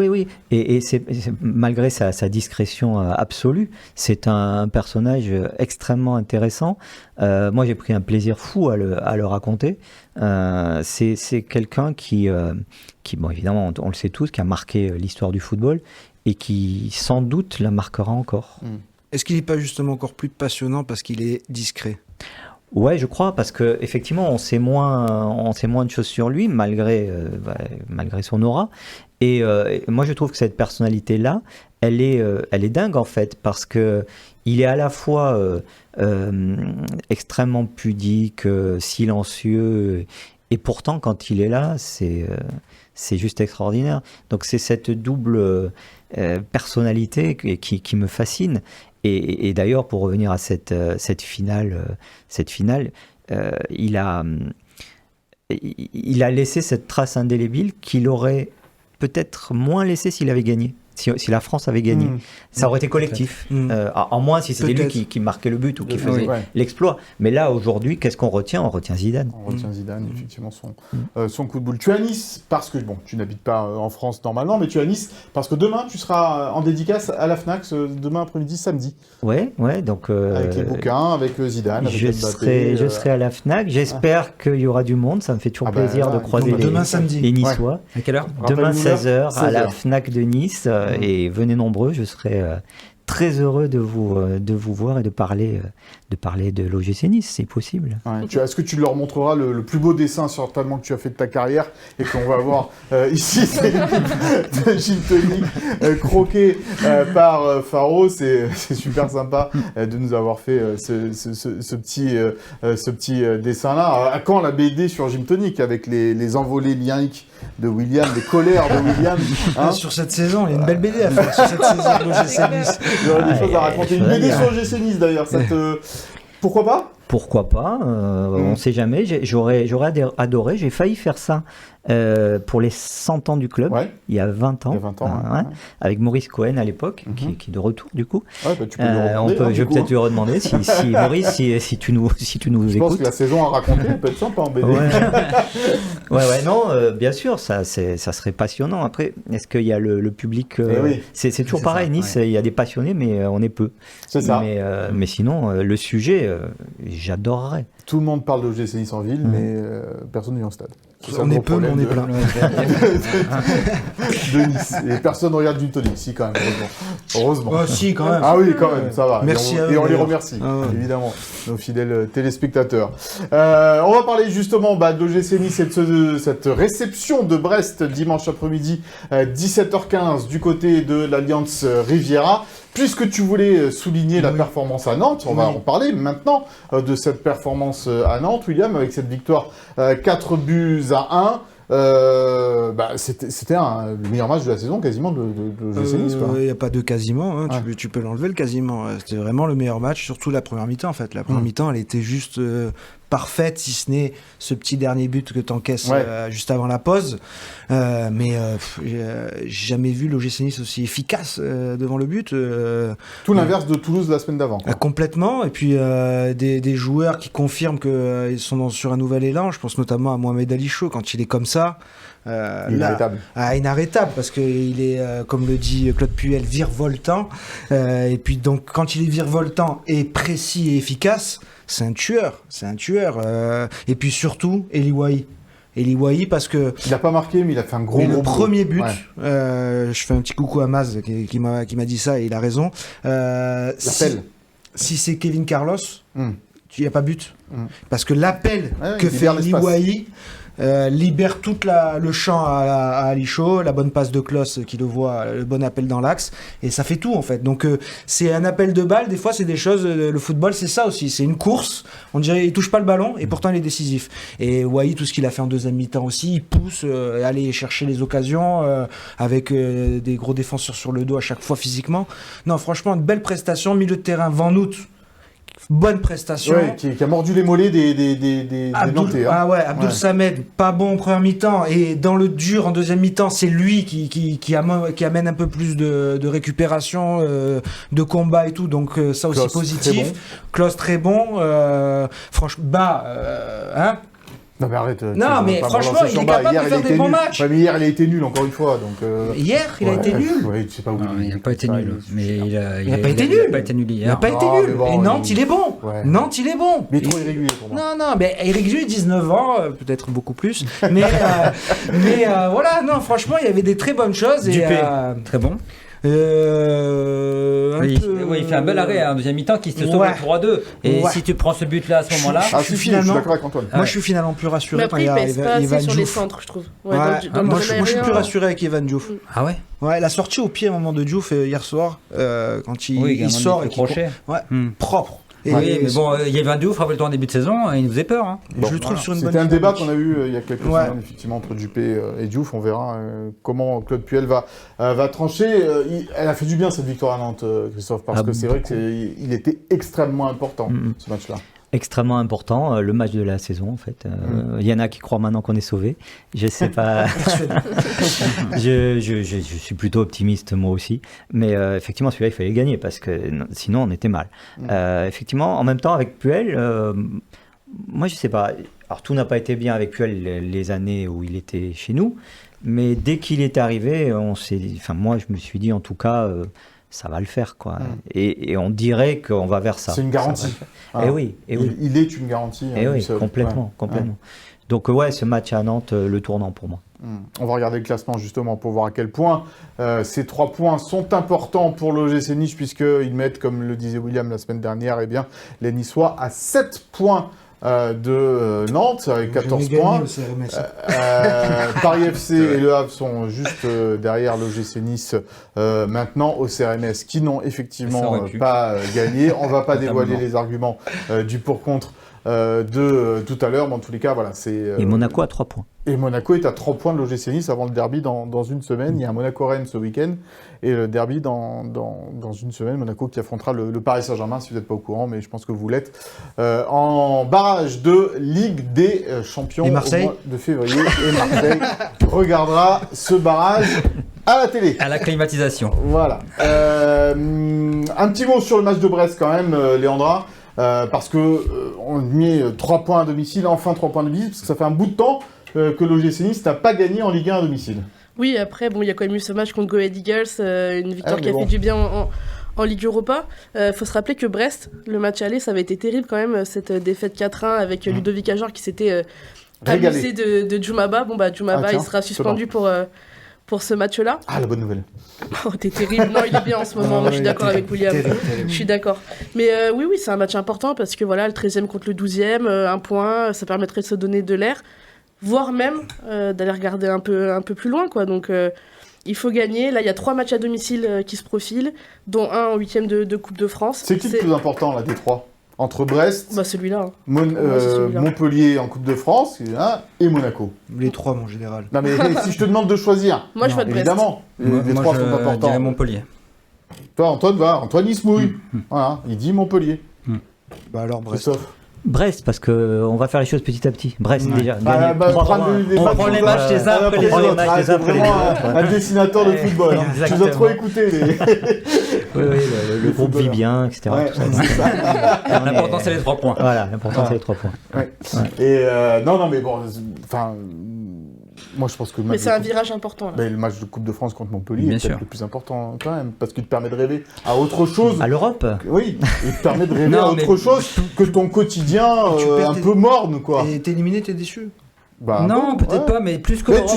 oui. Et c'est malgré sa discrétion absolue, c'est un personnage extrêmement intéressant. Moi, j'ai pris un plaisir fou à le raconter. C'est quelqu'un qui, bon, évidemment, on le sait tous, qui a marqué l'histoire du football et qui, sans doute, la marquera encore. Est-ce qu'il n'est pas justement encore plus passionnant parce qu'il est discret ? Ouais, je crois, parce que effectivement, on sait moins de choses sur lui, malgré son aura. Et moi, je trouve que cette personnalité-là, elle est dingue en fait, parce que il est à la fois extrêmement pudique, silencieux, et pourtant, quand il est là, c'est juste extraordinaire. Donc, c'est cette double personnalité qui me fascine. Et d'ailleurs, pour revenir à cette finale, il a laissé cette trace indélébile qu'il aurait peut-être moins laissé s'il avait gagné. Si la France avait gagné, ça aurait été collectif. En moins si c'était lui qui marquait le but ou qui faisait l'exploit. Mais là, aujourd'hui, qu'est-ce qu'on retient ? On retient Zidane. On retient Zidane, effectivement, son coup de boule. Tu es à Nice parce que, bon, tu n'habites pas en France normalement, mais tu es à Nice parce que demain, tu seras en dédicace à la FNAC, demain après-midi, samedi. Ouais, donc... avec les bouquins, avec Zidane, avec Mbappé. Je serai à la FNAC. J'espère qu'il y aura du monde. Ça me fait toujours plaisir de croiser les Niçois. À quelle heure ? Demain, 16h, à la FNAC de Nice. Et venez nombreux, je serai très heureux de vous voir et de parler parler de l'OGC Nice, c'est possible. Ouais, est-ce que tu leur montreras le plus beau dessin certainement que tu as fait de ta carrière et qu'on va voir ici, c'est l'équipe de Gym Tonic croqué par Faro. C'est super sympa de nous avoir fait ce petit dessin-là. À quand la BD sur Gym Tonic avec les envolées lyriques de William, les colères de William Sur cette saison, il y a une belle BD à faire sur cette saison de l'OGC Nice. Il y aurait des choses à raconter. Une BD sur l'OGC Nice d'ailleurs. Pourquoi pas ? Pourquoi pas, on ne sait jamais. J'aurais adoré, j'ai failli faire ça pour les 100 ans du club, il y a 20 ans, avec Maurice Cohen à l'époque, qui est de retour du coup. Ouais, bah, tu peux lui redemander, je vais peut-être lui redemander si Maurice, si tu nous écoutes. Je pense que la saison à raconter peut être sympa en BD. Non, bien sûr, ça serait passionnant. Après, est-ce qu'il y a le public c'est toujours pareil, Nice, il y a des passionnés, mais on est peu. C'est ça. Mais sinon, le sujet, j'adorerais. Tout le monde parle de l'OGC Nice en ville, mais personne ne vient au stade. On est peu, mais on est plein. De Nice. Et personne ne regarde Gym Tonic, si quand même, heureusement. Si, quand même. Ah oui, quand même, ça va. Merci et on les remercie, évidemment, nos fidèles téléspectateurs. On va parler justement de l'OGC Nice et de cette réception de Brest dimanche après-midi, 17h15, du côté de l'Alliance Riviera. Puisque tu voulais souligner la performance à Nantes, on va en parler maintenant de cette performance à Nantes, William, avec cette victoire 4-1. C'était le meilleur match de la saison quasiment de l'OGC Nice. Il n'y a pas de quasiment, hein. Tu peux l'enlever le quasiment. C'était vraiment le meilleur match, surtout la première mi-temps en fait. La première mi-temps, elle était juste parfaite, si ce n'est ce petit dernier but que tu encaisses juste avant la pause. J'ai jamais vu l'OGC Nice aussi efficace devant le but. Tout l'inverse de Toulouse la semaine d'avant. Complètement. Et puis des joueurs qui confirment qu'ils sont sur un nouvel élan. Je pense notamment à Mohamed Ali Chaud quand il est comme ça. Inarrêtable. Inarrêtable, parce qu'il est, comme le dit Claude Puel, virevoltant. Et puis donc, quand il est virevoltant et précis et efficace, c'est un tueur. Et puis surtout, Eli Wahi, parce que... Il n'a pas marqué, mais il a fait un gros premier but, je fais un petit coucou à Maz qui m'a dit ça et il a raison. Si c'est Kevin Carlos, il n'y a pas but. Parce que l'appel que fait Eli Wahi libère tout le champ à Ali Chaud, la bonne passe de Klos qui le voit, le bon appel dans l'axe, et ça fait tout en fait. Donc c'est un appel de balle, des fois c'est des choses, le football c'est ça aussi, c'est une course, on dirait il touche pas le ballon et pourtant il est décisif. Et Wahi, tout ce qu'il a fait en deuxième mi-temps aussi, il pousse, aller chercher les occasions avec des gros défenseurs sur le dos à chaque fois physiquement. Non, franchement, une belle prestation, milieu de terrain, Van Noot. Bonne prestation. Qui a mordu les mollets des Nantais. Abdoul Samed, pas bon en première mi-temps. Et dans le dur, en deuxième mi-temps, c'est lui qui amène un peu plus de récupération, de combat et tout. Donc ça aussi Klos, positif. Klos très bon. Franchement, Non mais arrête. Non mais franchement, il est capable de faire des bons matchs. Mais hier, il a été nul encore une fois. Donc, Hier, il a été nul. Je sais pas où. Il n'a pas été nul. Mais il n'a pas été nul. Il n'a pas été nul hier. Il n'a pas été nul. Et Nantes, il est bon. Nantes, il est bon. Mais trop irrégulier pour moi. Non, mais irrégulier, 19 ans, peut-être beaucoup plus. Mais voilà, non, franchement, il y avait des très bonnes choses. Dupé, très bon. Il fait un bel arrêt en deuxième mi-temps qui se sauve le 3-2. Et si tu prends ce but-là à ce moment-là, je suis d'accord avec Antoine. Moi, je suis finalement plus rassuré. Mais après, il pèse pas assez sur les centres, je trouve. Moi, je suis plus rassuré avec Evan Diouf. Ah ouais. Ouais, la sortie au pied à un moment de Diouf hier soir, quand il sort et qu'il propre. Oui, mais bon, il y avait un Diouf, rappelle-toi en début de saison, il nous faisait peur. Hein. Je le trouve sur une bonne C'était un débat qu'on a eu il y a quelques semaines, effectivement, entre Dupé et Diouf. On verra comment Claude Puel va trancher. Elle a fait du bien, cette victoire à Nantes, Christophe, parce que c'est vrai qu'il était extrêmement important, ce match-là. Extrêmement important, le match de la saison en fait. Il y en a qui croient maintenant qu'on est sauvé. Je sais pas. je suis plutôt optimiste moi aussi. Mais effectivement, celui-là, il fallait gagner parce que sinon, on était mal. Effectivement, en même temps, avec Puel, moi, je sais pas. Alors, tout n'a pas été bien avec Puel les années où il était chez nous. Mais dès qu'il est arrivé, moi, je me suis dit en tout cas... ça va le faire, quoi. Et on dirait qu'on va vers ça. C'est une garantie. Oui. Il est une garantie. Complètement. Donc ce match à Nantes, le tournant pour moi. On va regarder le classement justement pour voir à quel point ces 3 points sont importants pour l'OGC Nice, puisqu'ils mettent, comme le disait William la semaine dernière, eh bien, les Niçois à 7 points de Nantes avec 14 points. Paris FC et Le Havre sont juste derrière l'OGC Nice maintenant au CRMS, qui n'ont effectivement pas gagné. On va pas dévoiler les arguments du pour-contre de tout à l'heure, mais en tous les cas, voilà, c'est... Et Monaco à 3 points. Et Monaco est à 3 points de l'OGC Nice avant le derby dans une semaine. Il y a un Monaco-Rennes ce week-end et le derby dans une semaine. Monaco qui affrontera le Paris Saint-Germain, si vous n'êtes pas au courant, mais je pense que vous l'êtes, en barrage de Ligue des Champions et Marseille, au mois de février. Et Marseille regardera ce barrage à la télé. À la climatisation. Voilà. Un petit mot sur le match de Brest quand même, Léandra. Parce que on met 3 points à domicile, enfin 3 points à domicile, parce que ça fait un bout de temps que l'OGC Nice n'a pas gagné en Ligue 1 à domicile. Oui, après, bon, il y a quand même eu ce match contre Go Ahead Eagles, une victoire qui a fait du bien en Ligue Europa. Faut se rappeler que Brest, le match aller, ça avait été terrible quand même, cette défaite 4-1 avec Ludovic Ajor qui s'était amusé de Djoumaba. Bon, bah, Djoumaba, il sera suspendu pour ce match-là. Ah, la bonne nouvelle. Oh, t'es terrible. Non, il est bien en ce moment. Moi, je suis d'accord avec William. Je suis d'accord. Mais oui, c'est un match important parce que voilà, le 13e contre le 12e, un point, ça permettrait de se donner de l'air, voire même d'aller regarder un peu plus loin, quoi. Donc, il faut gagner. Là, il y a 3 matchs à domicile qui se profilent, dont un en 8e de Coupe de France. C'est qui le plus important, là, des 3 ? Entre Brest, bah, celui-là. Hein. Celui-là. Montpellier en Coupe de France et Monaco. Les 3, mon général. Non, mais si je te demande de choisir. Moi, je vois de Brest. Évidemment, les 3 sont importants. Je dirais Montpellier. Toi, Antoine, il se mouille. Voilà, il dit Montpellier. Bah alors, Brest. Brest, parce qu'on va faire les choses petit à petit. Brest, déjà. On prend les matchs les uns après les autres. C'est vraiment un dessinateur de football. Tu nous as trop écouté. Oui, le groupe vit bien, etc. Ouais, l'important, c'est les 3 points. Voilà, l'important, c'est les 3 points. Ouais. Et non, mais bon, enfin... Moi, je pense que mais c'est un virage important. Là. Mais le match de Coupe de France contre Montpellier Bien est peut-être le plus important quand même, parce qu'il te permet de rêver à autre chose. À l'Europe. Oui, il te permet de rêver à autre chose que ton quotidien un peu morne, quoi. Et t'es éliminé, t'es déçu. Bah, non, peut-être pas, mais plus que l'Europe.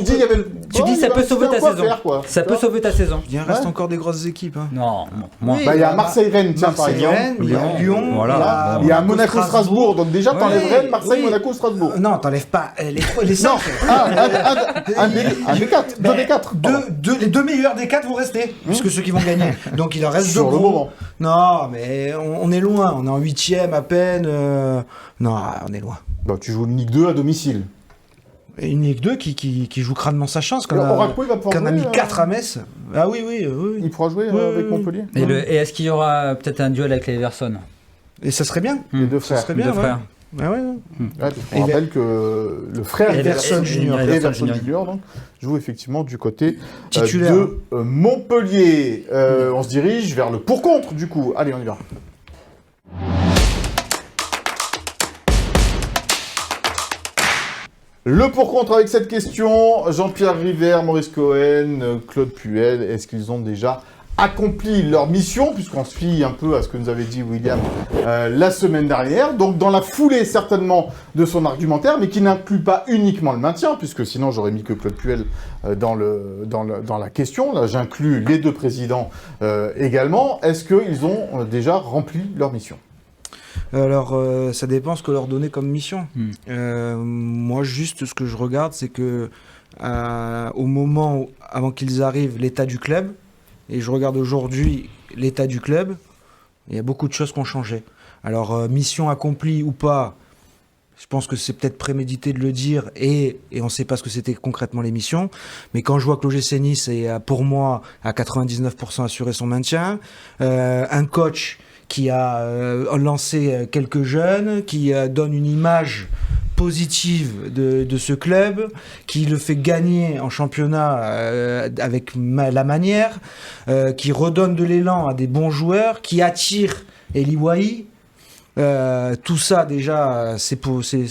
Tu dis ça peut sauver ta saison. Ça peut sauver ta saison. Il reste encore des grosses équipes. Hein. Non, il y a Marseille-Rennes, tiens, par exemple. Lyon, voilà. Il y a Monaco-Strasbourg, donc déjà t'enlèves Rennes, Marseille, Monaco, Strasbourg. Non, t'enlèves pas les 5. Un des 4, 2 des 4. Les 2 meilleurs des 4 vont rester, puisque ceux qui vont gagner. Donc il en reste 2 sur le moment. Non, mais on est loin, on est en 8e à peine. Non, on est loin. Bah, tu joues une Ligue 2 à domicile. Et une Ligue 2 qui joue crânement sa chance. Qu'on a mis 4 à Metz. Ah oui. Il pourra jouer avec Montpellier. Et est-ce qu'il y aura peut-être un duel avec les Everson ? Et ça serait bien. Les 2 frères. Ça serait bien, frères. Ah ouais. On rappelle que le frère Everson Junior donc, joue effectivement du côté titulaire de Montpellier. On se dirige vers le pour-contre du coup. Allez, on y va. Le pour-contre avec cette question, Jean-Pierre River, Maurice Cohen, Claude Puel, est-ce qu'ils ont déjà accompli leur mission, puisqu'on se fie un peu à ce que nous avait dit William la semaine dernière, donc dans la foulée certainement de son argumentaire, mais qui n'inclut pas uniquement le maintien, puisque sinon j'aurais mis que Claude Puel dans la question, là j'inclus les 2 présidents également. Est-ce qu'ils ont déjà rempli leur mission ? Alors, ça dépend ce que leur donner comme mission. Moi, juste, ce que je regarde, c'est que au moment avant qu'ils arrivent, l'état du club, et je regarde aujourd'hui l'état du club, il y a beaucoup de choses qui ont changé. Alors, mission accomplie ou pas, je pense que c'est peut-être prémédité de le dire, et on ne sait pas ce que c'était concrètement les missions. Mais quand je vois que l'OGC Nice est, pour moi, à 99% assuré son maintien, un coach qui a lancé quelques jeunes, qui donne une image positive de ce club, qui le fait gagner en championnat avec la manière, qui redonne de l'élan à des bons joueurs, qui attire Eli Wahi, Tout ça déjà, c'est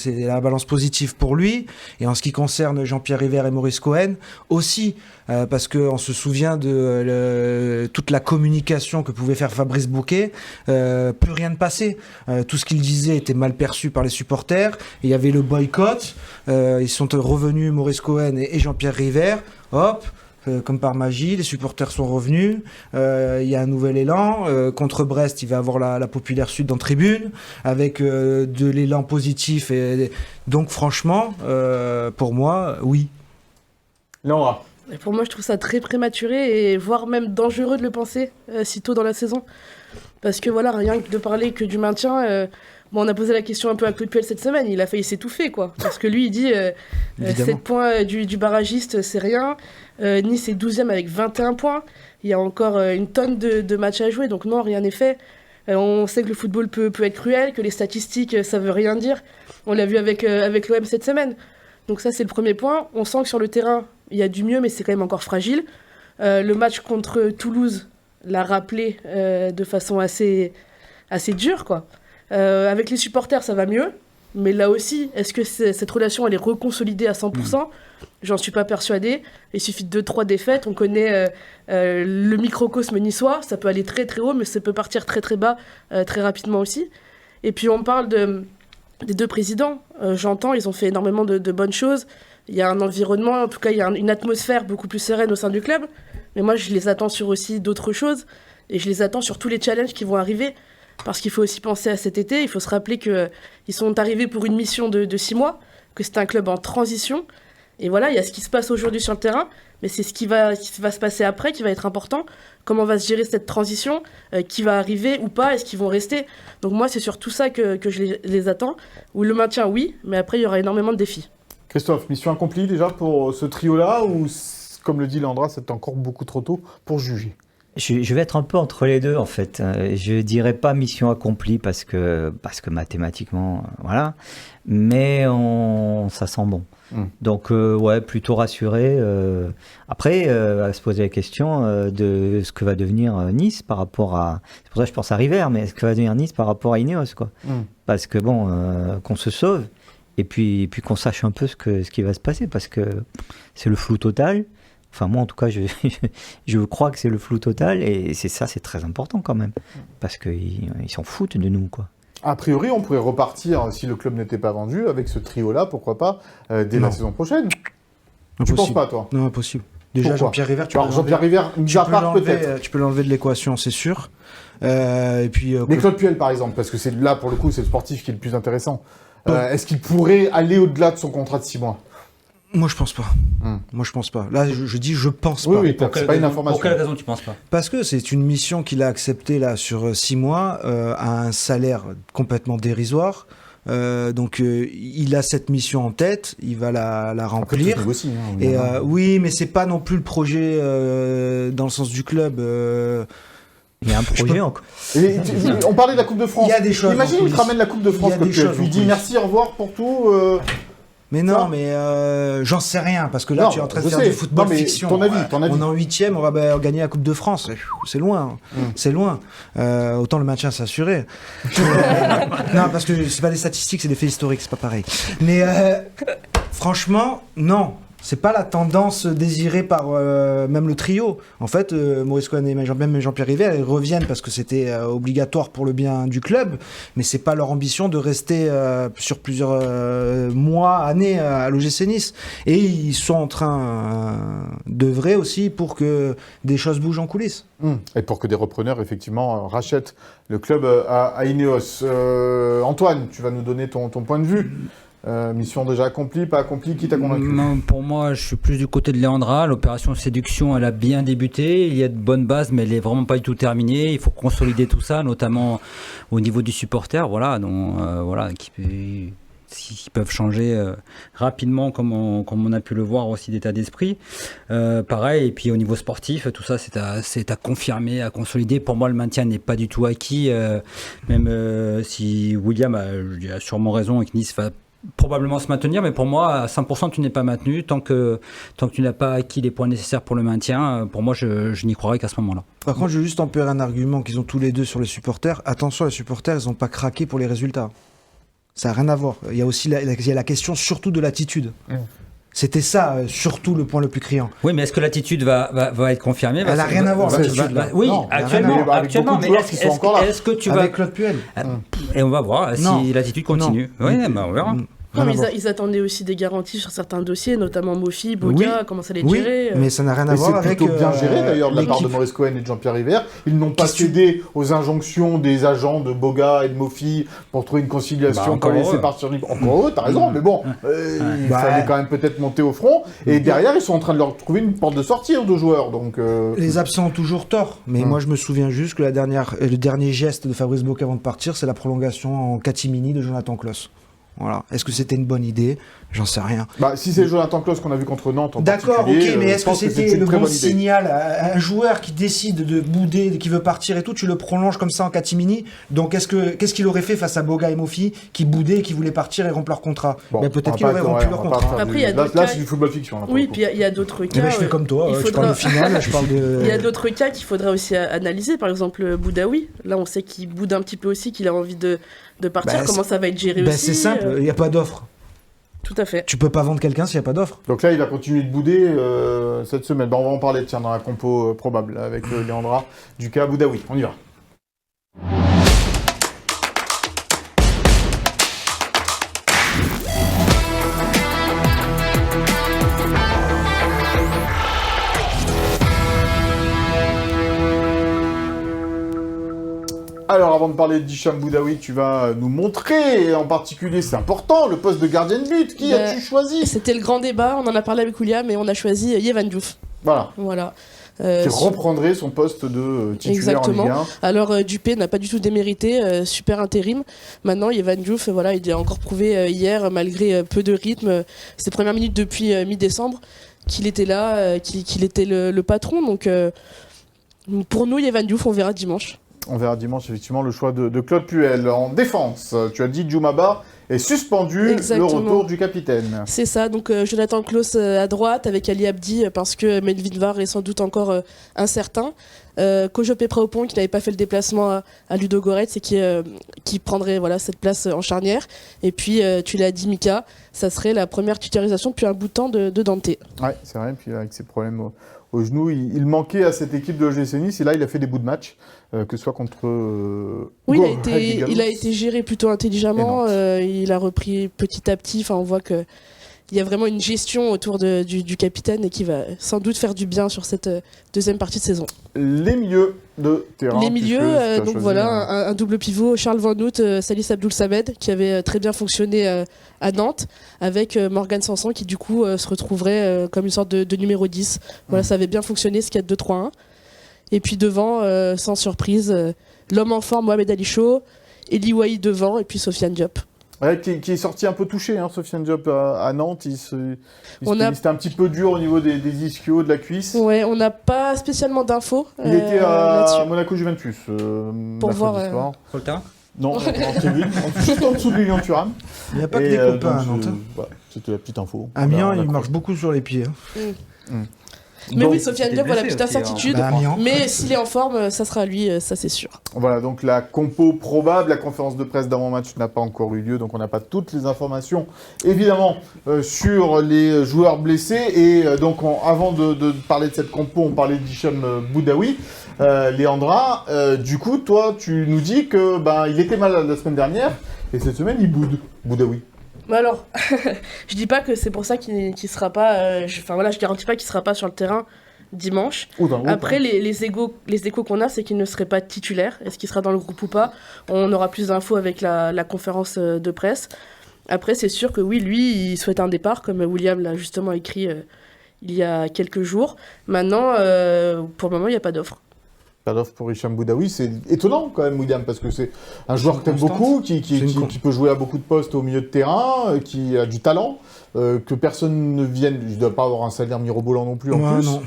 la balance positive pour lui. Et en ce qui concerne Jean-Pierre River et Maurice Cohen aussi, parce qu'on se souvient de toute la communication que pouvait faire Fabrice Bouquet, plus rien ne passait. Tout ce qu'il disait était mal perçu par les supporters. Et il y avait le boycott. Ils sont revenus, Maurice Cohen et Jean-Pierre River. Hop, comme par magie, les supporters sont revenus. Il y a un nouvel élan. Contre Brest, il va avoir la Populaire Sud en tribune, avec de l'élan positif. Et donc, franchement, pour moi, oui. Laura. Et pour moi, je trouve ça très prématuré et voire même dangereux de le penser si tôt dans la saison. Parce que voilà, rien que de parler que du maintien, bon, on a posé la question un peu à Claude Puel cette semaine, il a failli s'étouffer, quoi. Parce que lui, il dit 7 points du barragiste, c'est rien. Nice est 12e avec 21 points. Il y a encore une tonne de matchs à jouer, donc non, rien n'est fait. On sait que le football peut être cruel, que les statistiques, ça veut rien dire. On l'a vu avec l'OM cette semaine. Donc ça, c'est le premier point. On sent que sur le terrain, il y a du mieux, mais c'est quand même encore fragile. Le match contre Toulouse l'a rappelé de façon assez dure, quoi. Avec les supporters, ça va mieux. Mais là aussi, est-ce que cette relation, elle est reconsolidée à 100% ? J'en suis pas persuadée. Il suffit de 2-3 défaites. On connaît le microcosme niçois. Ça peut aller très très haut, mais ça peut partir très très bas très rapidement aussi. Et puis on parle des deux présidents. J'entends, ils ont fait énormément de bonnes choses. Il y a un environnement, en tout cas, il y a une atmosphère beaucoup plus sereine au sein du club. Mais moi, je les attends sur aussi d'autres choses. Et je les attends sur tous les challenges qui vont arriver. Parce qu'il faut aussi penser à cet été. Il faut se rappeler qu'ils sont arrivés pour une mission de 6 mois, que c'est un club en transition. Et voilà, il y a ce qui se passe aujourd'hui sur le terrain, mais c'est ce qui va se passer après qui va être important. Comment va se gérer cette transition, qui va arriver ou pas, est-ce qu'ils vont rester. Donc moi, c'est sur tout ça que je les attends. Ou le maintien, oui, mais après, il y aura énormément de défis. Christophe, mission accomplie déjà pour ce trio-là, ou comme le dit Landra, c'est encore beaucoup trop tôt pour juger? Je vais être un peu entre les deux en fait. Je dirais pas mission accomplie parce que mathématiquement, voilà. Mais ça sent bon. Donc ouais, plutôt rassuré. Après, à se poser la question de ce que va devenir Nice par rapport à. C'est pour ça que je pense à River, mais ce que va devenir Nice par rapport à Ineos, quoi. Parce que bon, qu'on se sauve et puis qu'on sache un peu ce qui va se passer parce que c'est le flou total. Enfin, moi, en tout cas, je crois que c'est le flou total et c'est très important quand même. Parce qu'ils s'en foutent de nous, quoi. A priori, on pourrait repartir, si le club n'était pas vendu, avec ce trio-là, pourquoi pas, dès la saison prochaine. Tu penses pas, toi? Non, impossible. Déjà, pourquoi? Jean-Pierre River, Jean-Pierre River, mis à part peut-être. Tu peux l'enlever de l'équation, c'est sûr. Et puis, mais Claude Puel, par exemple, parce que là, pour le coup, c'est le sportif qui est le plus intéressant. Est-ce qu'il pourrait aller au-delà de son contrat de 6 mois? Moi, je pense pas. Moi, je pense pas. Là, je dis je pense pas. Oui, c'est pas une information. Pour quelle raison tu penses pas? Parce que c'est une mission qu'il a acceptée là sur 6 mois à un salaire complètement dérisoire. Donc il a cette mission en tête, il va la remplir. Après, négocie, et oui, mais c'est pas non plus le projet dans le sens du club. Il y a un projet encore. On parlait de la Coupe de France. Il y a des choses. Imagine, il te ramène la Coupe de France. Tu lui dis merci, au revoir pour tout. Mais non, mais j'en sais rien, parce que là, tu es en train de faire du football fiction. Ton avis. On est en 8e, on va gagner la Coupe de France. C'est loin, c'est loin. Autant le maintien s'assurer. Non, parce que c'est pas des statistiques, c'est des faits historiques, c'est pas pareil. Mais franchement, non. C'est pas la tendance désirée par même le trio. En fait, Maurice Cohen et même Jean-Pierre River, ils reviennent parce que c'était obligatoire pour le bien du club, mais c'est pas leur ambition de rester sur plusieurs mois, années à l'OGC Nice. Et ils sont en train d'œuvrer aussi pour que des choses bougent en coulisses. Et pour que des repreneurs, effectivement, rachètent le club à Ineos. Antoine, tu vas nous donner ton point de vue. Mission déjà accomplie, pas accomplie, qui t'a convaincu? Pour moi, je suis plus du côté de Leandra. L'opération séduction, elle a bien débuté. Il y a de bonnes bases, mais elle est vraiment pas du tout terminée. Il faut consolider tout ça, notamment au niveau du supporter. Voilà, donc qui peuvent changer rapidement, comme on a pu le voir aussi d'état d'esprit. Pareil, et puis au niveau sportif, tout ça, c'est à confirmer, à consolider. Pour moi, le maintien n'est pas du tout acquis, même si William a sûrement raison et que Nice va probablement se maintenir, mais pour moi, à 100%, tu n'es pas maintenu. Tant que tu n'as pas acquis les points nécessaires pour le maintien, pour moi, je n'y croirais qu'à ce moment-là. Par contre, je veux juste tempérer un argument qu'ils ont tous les deux sur les supporters. Attention, les supporters, ils n'ont pas craqué pour les résultats. Ça n'a rien à voir. Il y a aussi il y a la question surtout de l'attitude. C'était ça, surtout le point le plus criant. Oui, mais est-ce que l'attitude va être confirmée? Elle n'a rien à voir, l'attitude. Oui, Non, actuellement, mais est-ce que tu vas... Avec Claude Puel. Et on va voir si l'attitude continue. Oui, on verra. Non, mais ils attendaient aussi des garanties sur certains dossiers, notamment Mofi, Boga, comment ça allait gérer. Mais ça n'a rien à voir avec. C'est plutôt bien géré d'ailleurs de la part de Maurice Cohen et de Jean-Pierre River. Ils n'ont pas cédé aux injonctions des agents de Boga et de Mofi pour trouver une conciliation pour laisser partir libre. Encore eux, t'as raison, mais bon, il fallait quand même peut-être monter au front. Et derrière, ils sont en train de leur trouver une porte de sortie aux deux joueurs. Donc, les absents ont toujours tort. Mais moi, je me souviens juste que le dernier geste de Fabrice Boca avant de partir, c'est la prolongation en catimini de Jonathan Klaus. Voilà. Est-ce que c'était une bonne idée? J'en sais rien. Si c'est Jonathan Klaus qu'on a vu contre Nantes en d'accord, particulier, ok, mais est-ce que c'était le bon idée. signal? Un joueur qui décide de bouder, qui veut partir et tout, tu le prolonges comme ça en catimini. Donc qu'est-ce qu'il aurait fait face à Boga et Mofi qui boudaient et qui voulaient partir et rompre leur contrat? Peut-être qu'il aurait rompu leur contrat. Après, il y a là, c'est du football fiction. Oui, puis il y a d'autres cas. Je fais comme toi, je parle de finale, je parle de... Il y a d'autres cas qu'il faudra aussi analyser. Par exemple, Boudaoui. Là, on sait qu'il boude un petit peu aussi, qu'il a envie de partir. Comment ça va être géré aussi? C'est simple, il n'y a pas d'offre. Tout à fait. Tu peux pas vendre quelqu'un s'il n'y a pas d'offre. Donc là, il va continuer de bouder cette semaine. On va en parler, dans la compo probable avec Léandra du cas Boudaoui. On y va. Alors, avant de parler de Hicham Boudaoui, tu vas nous montrer, et en particulier, c'est important, le poste de gardien de but. Qui as-tu choisi? C'était le grand débat, on en a parlé avec William, et on a choisi Yehvan Diouf. Voilà. Qui reprendrait son poste de titulaire en Ligue 1. Alors, Dupé n'a pas du tout démérité, super intérim. Maintenant, Yehvan Diouf, il a encore prouvé hier, malgré peu de rythme, ses premières minutes depuis mi-décembre, qu'il était là, qu'il était le patron. Donc, pour nous, Yehvan Diouf, on verra dimanche. On verra dimanche, effectivement, le choix de Claude Puel. En défense, tu as dit Djoumaba est suspendu. Exactement. Le retour du capitaine. C'est ça, donc Jonathan Klaus à droite avec Ali Abdi parce que Melvin Var est sans doute encore incertain. Kojo Pepraopon qui n'avait pas fait le déplacement à Ludogorets et qui prendrait cette place en charnière. Et puis tu l'as dit Mika, ça serait la première titularisation depuis un bout de temps de Dante. Ouais, c'est vrai, puis avec ses problèmes au genou, il manquait à cette équipe de l'OGC Nice et là il a fait des bouts de match, que ce soit contre... oui, il a été géré plutôt intelligemment, il a repris petit à petit, on voit que il y a vraiment une gestion autour du capitaine et qui va sans doute faire du bien sur cette deuxième partie de saison. Les milieux de terrain. Les milieux, donc un double pivot, Charles Van Hout, Salis Abdoul Samed, qui avait très bien fonctionné à Nantes, avec Morgan Sanson qui du coup se retrouverait comme une sorte de numéro 10. Voilà, ça avait bien fonctionné, ce 4-2-3-1. Et puis devant, sans surprise, l'homme en forme, Mohamed Ali Chaud, Eli Wahi devant, et puis Sofiane Diop. Ouais, qui est sorti un peu touché, Sofiane Diop à Nantes. C'était un petit peu dur au niveau des ischios, de la cuisse. Ouais, on n'a pas spécialement d'infos. Il était à Monaco Juventus. Pour voir. Sur le terrain? Non, en tribune, juste en dessous de Lilian Thuram. Il n'y a pas que des copains à Nantes. C'était la petite info. Amiens, il marche beaucoup sur les pieds. Mais donc, oui, Sofiane Diop, petite incertitude. Mais s'il est en forme, ça sera lui, ça c'est sûr. Voilà, donc la compo probable, la conférence de presse d'avant-match n'a pas encore eu lieu, donc on n'a pas toutes les informations, évidemment, sur les joueurs blessés. Et donc, avant de parler de cette compo, on parlait d'Hicham Boudaoui. Léandra, du coup, toi, tu nous dis que il était malade la semaine dernière, et cette semaine, il boude, Boudaoui. Alors, je dis pas que c'est pour ça qu'il sera pas. Je garantis pas qu'il sera pas sur le terrain dimanche. Après, les échos qu'on a, c'est qu'il ne serait pas titulaire. Est-ce qu'il sera dans le groupe ou pas? On aura plus d'infos avec la conférence de presse. Après, c'est sûr que oui, lui, il souhaite un départ, comme William l'a justement écrit il y a quelques jours. Maintenant, pour le moment, il n'y a pas d'offre. Pas d'offre pour Hicham Boudaoui, c'est étonnant quand même, William, parce que c'est un joueur que t'aimes beaucoup, qui peut jouer à beaucoup de postes au milieu de terrain, qui a du talent, que personne ne vienne, il ne doit pas avoir un salaire mirobolant non plus en plus. Non.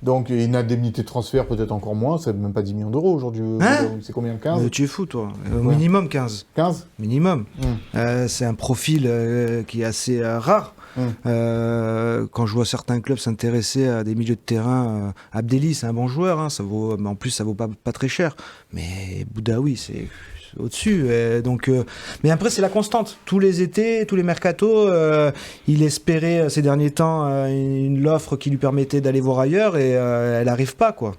Donc une indemnité de transfert peut-être encore moins, c'est même pas 10 millions d'euros aujourd'hui. C'est combien, 15 Tu es fou, toi. Minimum 15. 15 Minimum. C'est un profil qui est assez rare. Quand je vois certains clubs s'intéresser à des milieux de terrain, Abdelli, c'est un bon joueur, hein, ça vaut, mais en plus ça vaut pas très cher. Mais Boudaoui, c'est au-dessus. Mais après, c'est la constante. Tous les étés, tous les mercatos, il espérait ces derniers temps l'offre qui lui permettait d'aller voir ailleurs et elle n'arrive pas, quoi.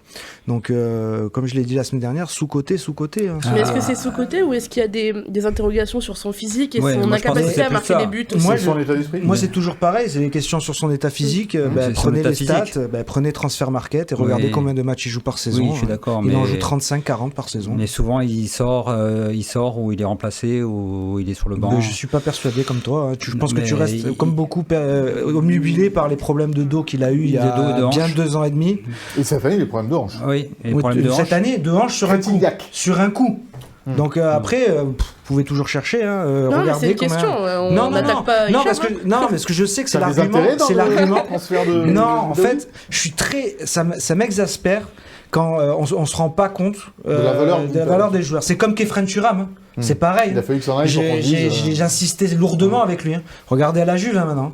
Donc, comme je l'ai dit la semaine dernière, sous-côté. Hein. Mais est-ce que c'est sous-côté ou est-ce qu'il y a des interrogations sur son physique et son moi, je pense que incapacité c'est à plus marquer ça. des buts Moi, son état d'esprit. Moi, c'est toujours pareil. C'est des questions sur son état physique. Prenez les stats, prenez Transfer Market et regardez combien de matchs il joue par saison. Oui, je suis d'accord. Il en joue 35-40 par saison. Mais souvent, il sort ou il est remplacé ou il est sur le banc. Mais je suis pas persuadé comme toi. Hein. Je pense que tu restes comme beaucoup omnubilé par les problèmes de dos qu'il a eu il y a bien 2 ans et demi. Et sa famille, les problèmes de hanche. Oui, et les problèmes de hanche. Cette année, de hanche sur un coup. Donc après, vous pouvez toujours chercher. Hein, non, regardez c'est une question. On n'attaque pas. Non, parce que je sais que c'est l'argument. C'est l'argument. Non, en fait, je suis très. Ça m'exaspère quand on se rend pas compte de la valeur des joueurs. C'est comme Kefren Turam. Hein. C'est pareil. Il a fallu que ça en aille pour qu'on dise. J'ai insisté lourdement avec lui. Hein. Regardez à la Juve hein, maintenant.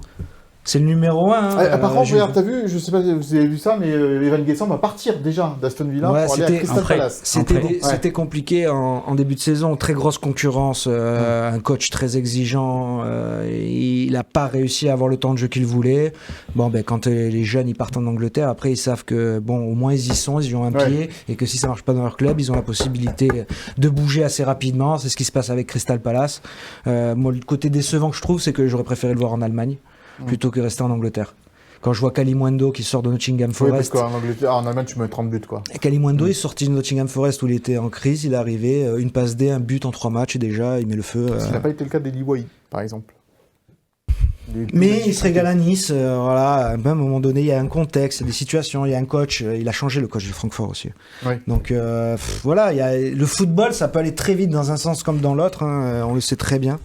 C'est le numéro 1. Par contre, regarde, t'as vu, je sais pas si vous avez vu ça, mais Evan Guessam va partir déjà d'Aston Villa pour aller à Crystal Palace. C'était compliqué en début de saison, très grosse concurrence, un coach très exigeant, il n'a pas réussi à avoir le temps de jeu qu'il voulait. Bon, quand les jeunes ils partent en Angleterre, après ils savent que au moins ils y sont, ils y ont un pied, et que si ça marche pas dans leur club, ils ont la possibilité de bouger assez rapidement. C'est ce qui se passe avec Crystal Palace. Moi, le côté décevant que je trouve, c'est que j'aurais préféré le voir en Allemagne plutôt que rester en Angleterre. Quand je vois Kalimundo qui sort de Nottingham Forest. Oui, parce qu'en Allemagne, tu mets 30 buts, quoi. Kalimundo est sorti de Nottingham Forest où il était en crise, il est arrivé, une passe D, un but en 3 matchs et déjà il met le feu. Ça n'a pas été le cas d'Eli Wahi, par exemple. Mais il se régale à Nice, voilà. À un moment donné, il y a un contexte, il y a des situations, il y a un coach. Il a changé le coach de Francfort aussi. Oui. Donc voilà, le football, ça peut aller très vite dans un sens comme dans l'autre. Hein, on le sait très bien.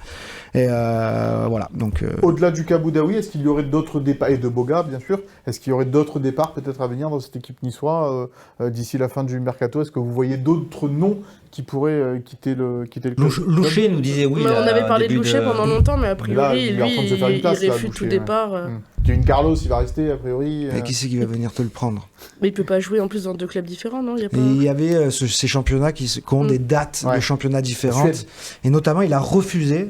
Et voilà. Donc au-delà du cas Boudaoui, est-ce qu'il y aurait d'autres départs et de Boga, bien sûr. Est-ce qu'il y aurait d'autres départs peut-être à venir dans cette équipe niçoise d'ici la fin du mercato? Est-ce que vous voyez d'autres noms qui pourraient quitter le club? Louchet nous disait oui. On avait parlé de Louchet pendant longtemps, mais a priori, lui, il refuse tout départ. Kevin Carlos, il va rester, a priori. Et qui c'est qui va venir te le prendre? Mais il peut pas jouer en plus dans 2 clubs différents, non? Il y avait ces championnats qui ont des dates de championnats différentes. Et notamment, il a refusé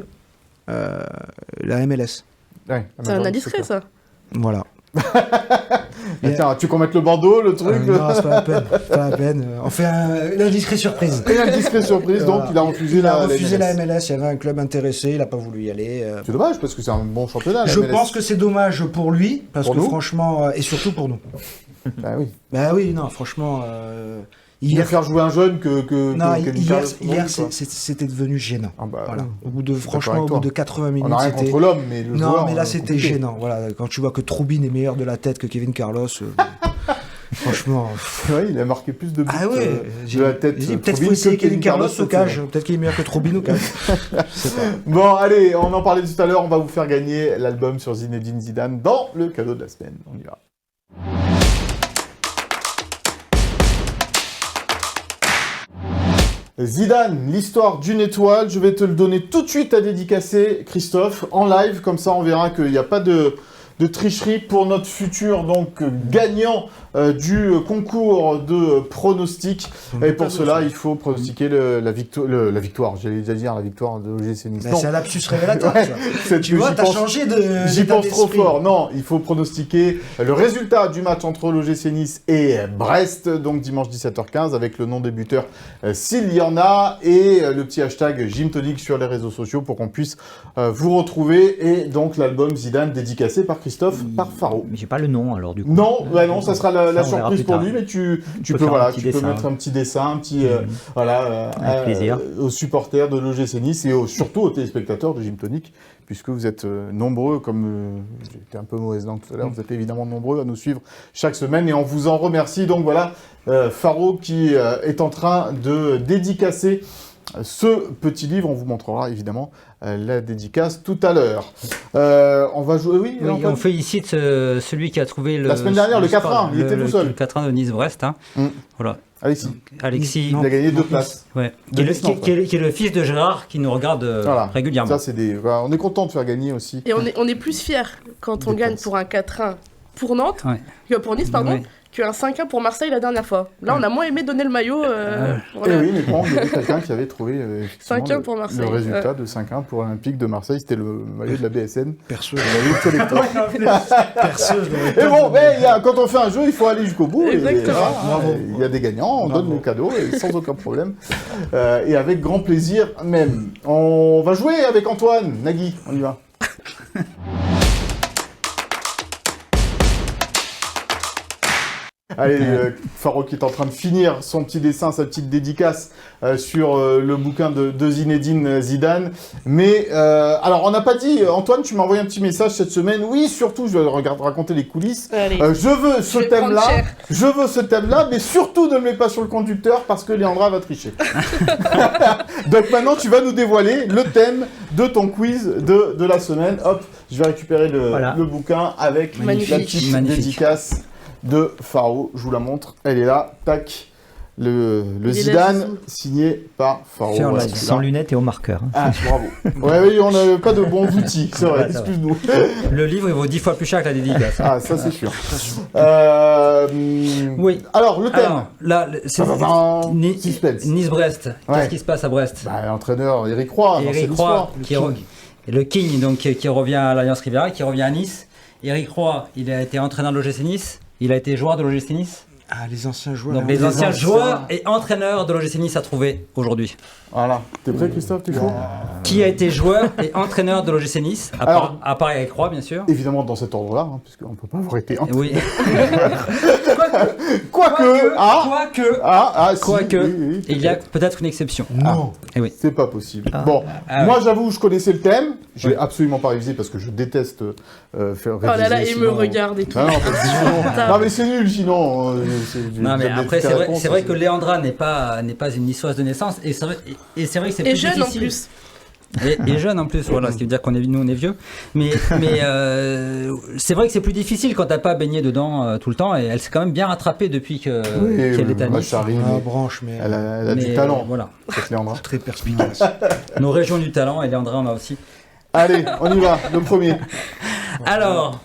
la MLS. Ouais, c'est un indiscret, ça. Voilà. Tiens, tu commettes le bandeau, le truc non, c'est pas la peine. On fait une indiscrète surprise. Une indiscrète surprise, donc il a refusé la MLS. Il y avait un club intéressé, il n'a pas voulu y aller. C'est dommage, parce que c'est un bon championnat. Je pense que c'est dommage pour lui, parce que franchement, et surtout pour nous. Bah oui, non, franchement... Il va faire jouer un jeune que non, hier c'était devenu gênant. Ah bah, voilà. Au bout de 80 minutes, on n'a rien contre l'homme, mais le joueur... Non, mais là c'était gênant. Voilà, quand tu vois que Troubin est meilleur de la tête que Kevin Carlos, franchement... Ouais, il a marqué plus de buts de la tête. Peut-être qu'il faut essayer Kevin Carlos au cage. Peut-être qu'il est meilleur que Troubin au cage. Bon, allez, on en parlait tout à l'heure. On va vous faire gagner l'album sur Zinedine Zidane dans le cadeau de la semaine. On y va. Zidane, l'histoire d'une étoile, je vais te le donner tout de suite à dédicacer, Christophe, en live, comme ça on verra qu'il n'y a pas de tricherie pour notre futur gagnant du concours de pronostics. Et pour cela, il faut pronostiquer la victoire. J'allais déjà dire la victoire de l'OGC Nice. C'est un lapsus révélateur. Tu vois, t'as changé de. J'y pense trop fort. Non, il faut pronostiquer le résultat du match entre l'OGC Nice et Brest, donc dimanche 17h15, avec le nom des buteurs s'il y en a, et le petit hashtag Gymtonic sur les réseaux sociaux pour qu'on puisse vous retrouver. Et donc l'album Zidane dédicacé par Christophe, par Faro. Mais j'ai pas le nom alors du coup. Non, ça sera la surprise pour lui, mais tu peux mettre un petit dessin, un petit avec plaisir. Aux supporters de l'OGC Nice et surtout aux téléspectateurs de Gymtonic, puisque vous êtes nombreux, comme j'étais un peu mauvaise langue tout à l'heure, vous êtes évidemment nombreux à nous suivre chaque semaine et on vous en remercie. Donc voilà, Faro qui est en train de dédicacer ce petit livre. On vous montrera évidemment la dédicace tout à l'heure. On va jouer, oui, Oui, Antoine on félicite celui qui a trouvé La semaine dernière, le 4-1, il était tout seul. Le 4-1 de Nice-Brest. Hein. Voilà. Alexis, Donc, Alexis, il a gagné 2 places. ouais, de qui est Nice-Nantes, qui est le fils de Gérard qui nous regarde Voilà. régulièrement. Ça, c'est voilà, on est content de faire gagner aussi. Et on est plus fiers quand on Des gagne places. pour un 4-1 pour Nantes, Ouais. pour Nice, pardon, Ouais. qu'un 5-1 pour Marseille la dernière fois. Là, on a moins aimé donner le maillot. Eh oui, mais quand on avait quelqu'un qui avait trouvé effectivement 5-1 pour Marseille. le résultat de 5-1 pour l'Olympique de Marseille, c'était le maillot de la BSN. Perso, Le maillot collector. perso, je l'aurais Et pas bon, donné. mais quand on fait un jeu, il faut aller jusqu'au bout. Exactement. Bravo. Il y a des gagnants, on donne le cadeau et sans aucun problème. Et avec grand plaisir même. On va jouer avec Antoine. Nagui, on y va. Allez, Faro qui est en train de finir son petit dessin, sa petite dédicace sur le bouquin de Zinedine Zidane. Mais, alors, on n'a pas dit, Antoine, tu m'as envoyé un petit message cette semaine. Oui, surtout, je vais raconter les coulisses. Allez. Je veux ce vais prendre thème-là, cher. je veux ce thème-là, mais surtout ne le mets pas sur le conducteur parce que Léandra va tricher. Donc maintenant, tu vas nous dévoiler le thème de ton quiz de la semaine. Hop, je vais récupérer le bouquin avec Magnifique. la petite Magnifique. dédicace de Faro. Je vous la montre. Elle est là. Tac. Le Il est là, Zidane Zizou. signé par Faro. Fait en Voilà, live. celui-là. Sans lunettes et au marqueur. Hein. Ah, bravo. Ouais, oui, on n'avait pas de bons outils, c'est vrai, Ouais, ça va. excuse-nous. Le livre, il vaut 10 fois plus cher que la dédicace. Ah, ça c'est sûr. Oui. Alors, le thème. Alors, là, c'est Suspense. Nice-Brest. Ouais. Qu'est-ce qui se passe à Brest? Bah, l'entraîneur Eric Roy, Eric Marcel Roy, Histoire. le King, donc, qui revient à l'Alliance Riviera, qui revient à Nice. Eric Roy, il a été entraîneur de l'OGC Nice. Il a été joueur de l'OGC Nice. Ah, les anciens joueurs. Donc hein. les anciens joueurs et entraîneurs de l'OGC Nice à trouver aujourd'hui. Voilà. T'es prêt, Christophe? T'es chaud? Qui a été joueur et entraîneur de l'OGC Nice Alors- à part Eric Roy, bien sûr. Évidemment, dans cet ordre-là, hein, puisqu'on ne peut pas avoir été un. Oui. Quoique. Si, Quoique, oui, il y a peut-être une exception. Non. Eh oui. C'est pas possible. Ah. Bon, Ah moi j'avoue, je connaissais le thème. Je vais Oui. absolument pas réviser parce que je déteste faire réviser. Oh là là, il me sinon- regarde et tout. Ah non, parce que sinon- non, mais c'est nul sinon. Non mais après c'est vrai que Léandra n'est pas une niçoise de naissance et c'est vrai que c'est Et plus jeune en difficile. plus. Et jeune en plus, voilà, ce qui veut dire qu'on est nous on est vieux. Mais c'est vrai que c'est plus difficile quand t'as pas baigné dedans tout le temps et elle s'est quand même bien rattrapée depuis qu'elle est à Nice. Ah, branche, mais Elle a du Mais, talent, Voilà. cette Léandra. très perspicace. Nos régions du talent et Léandra en a aussi. Allez, on y va, le premier. Alors,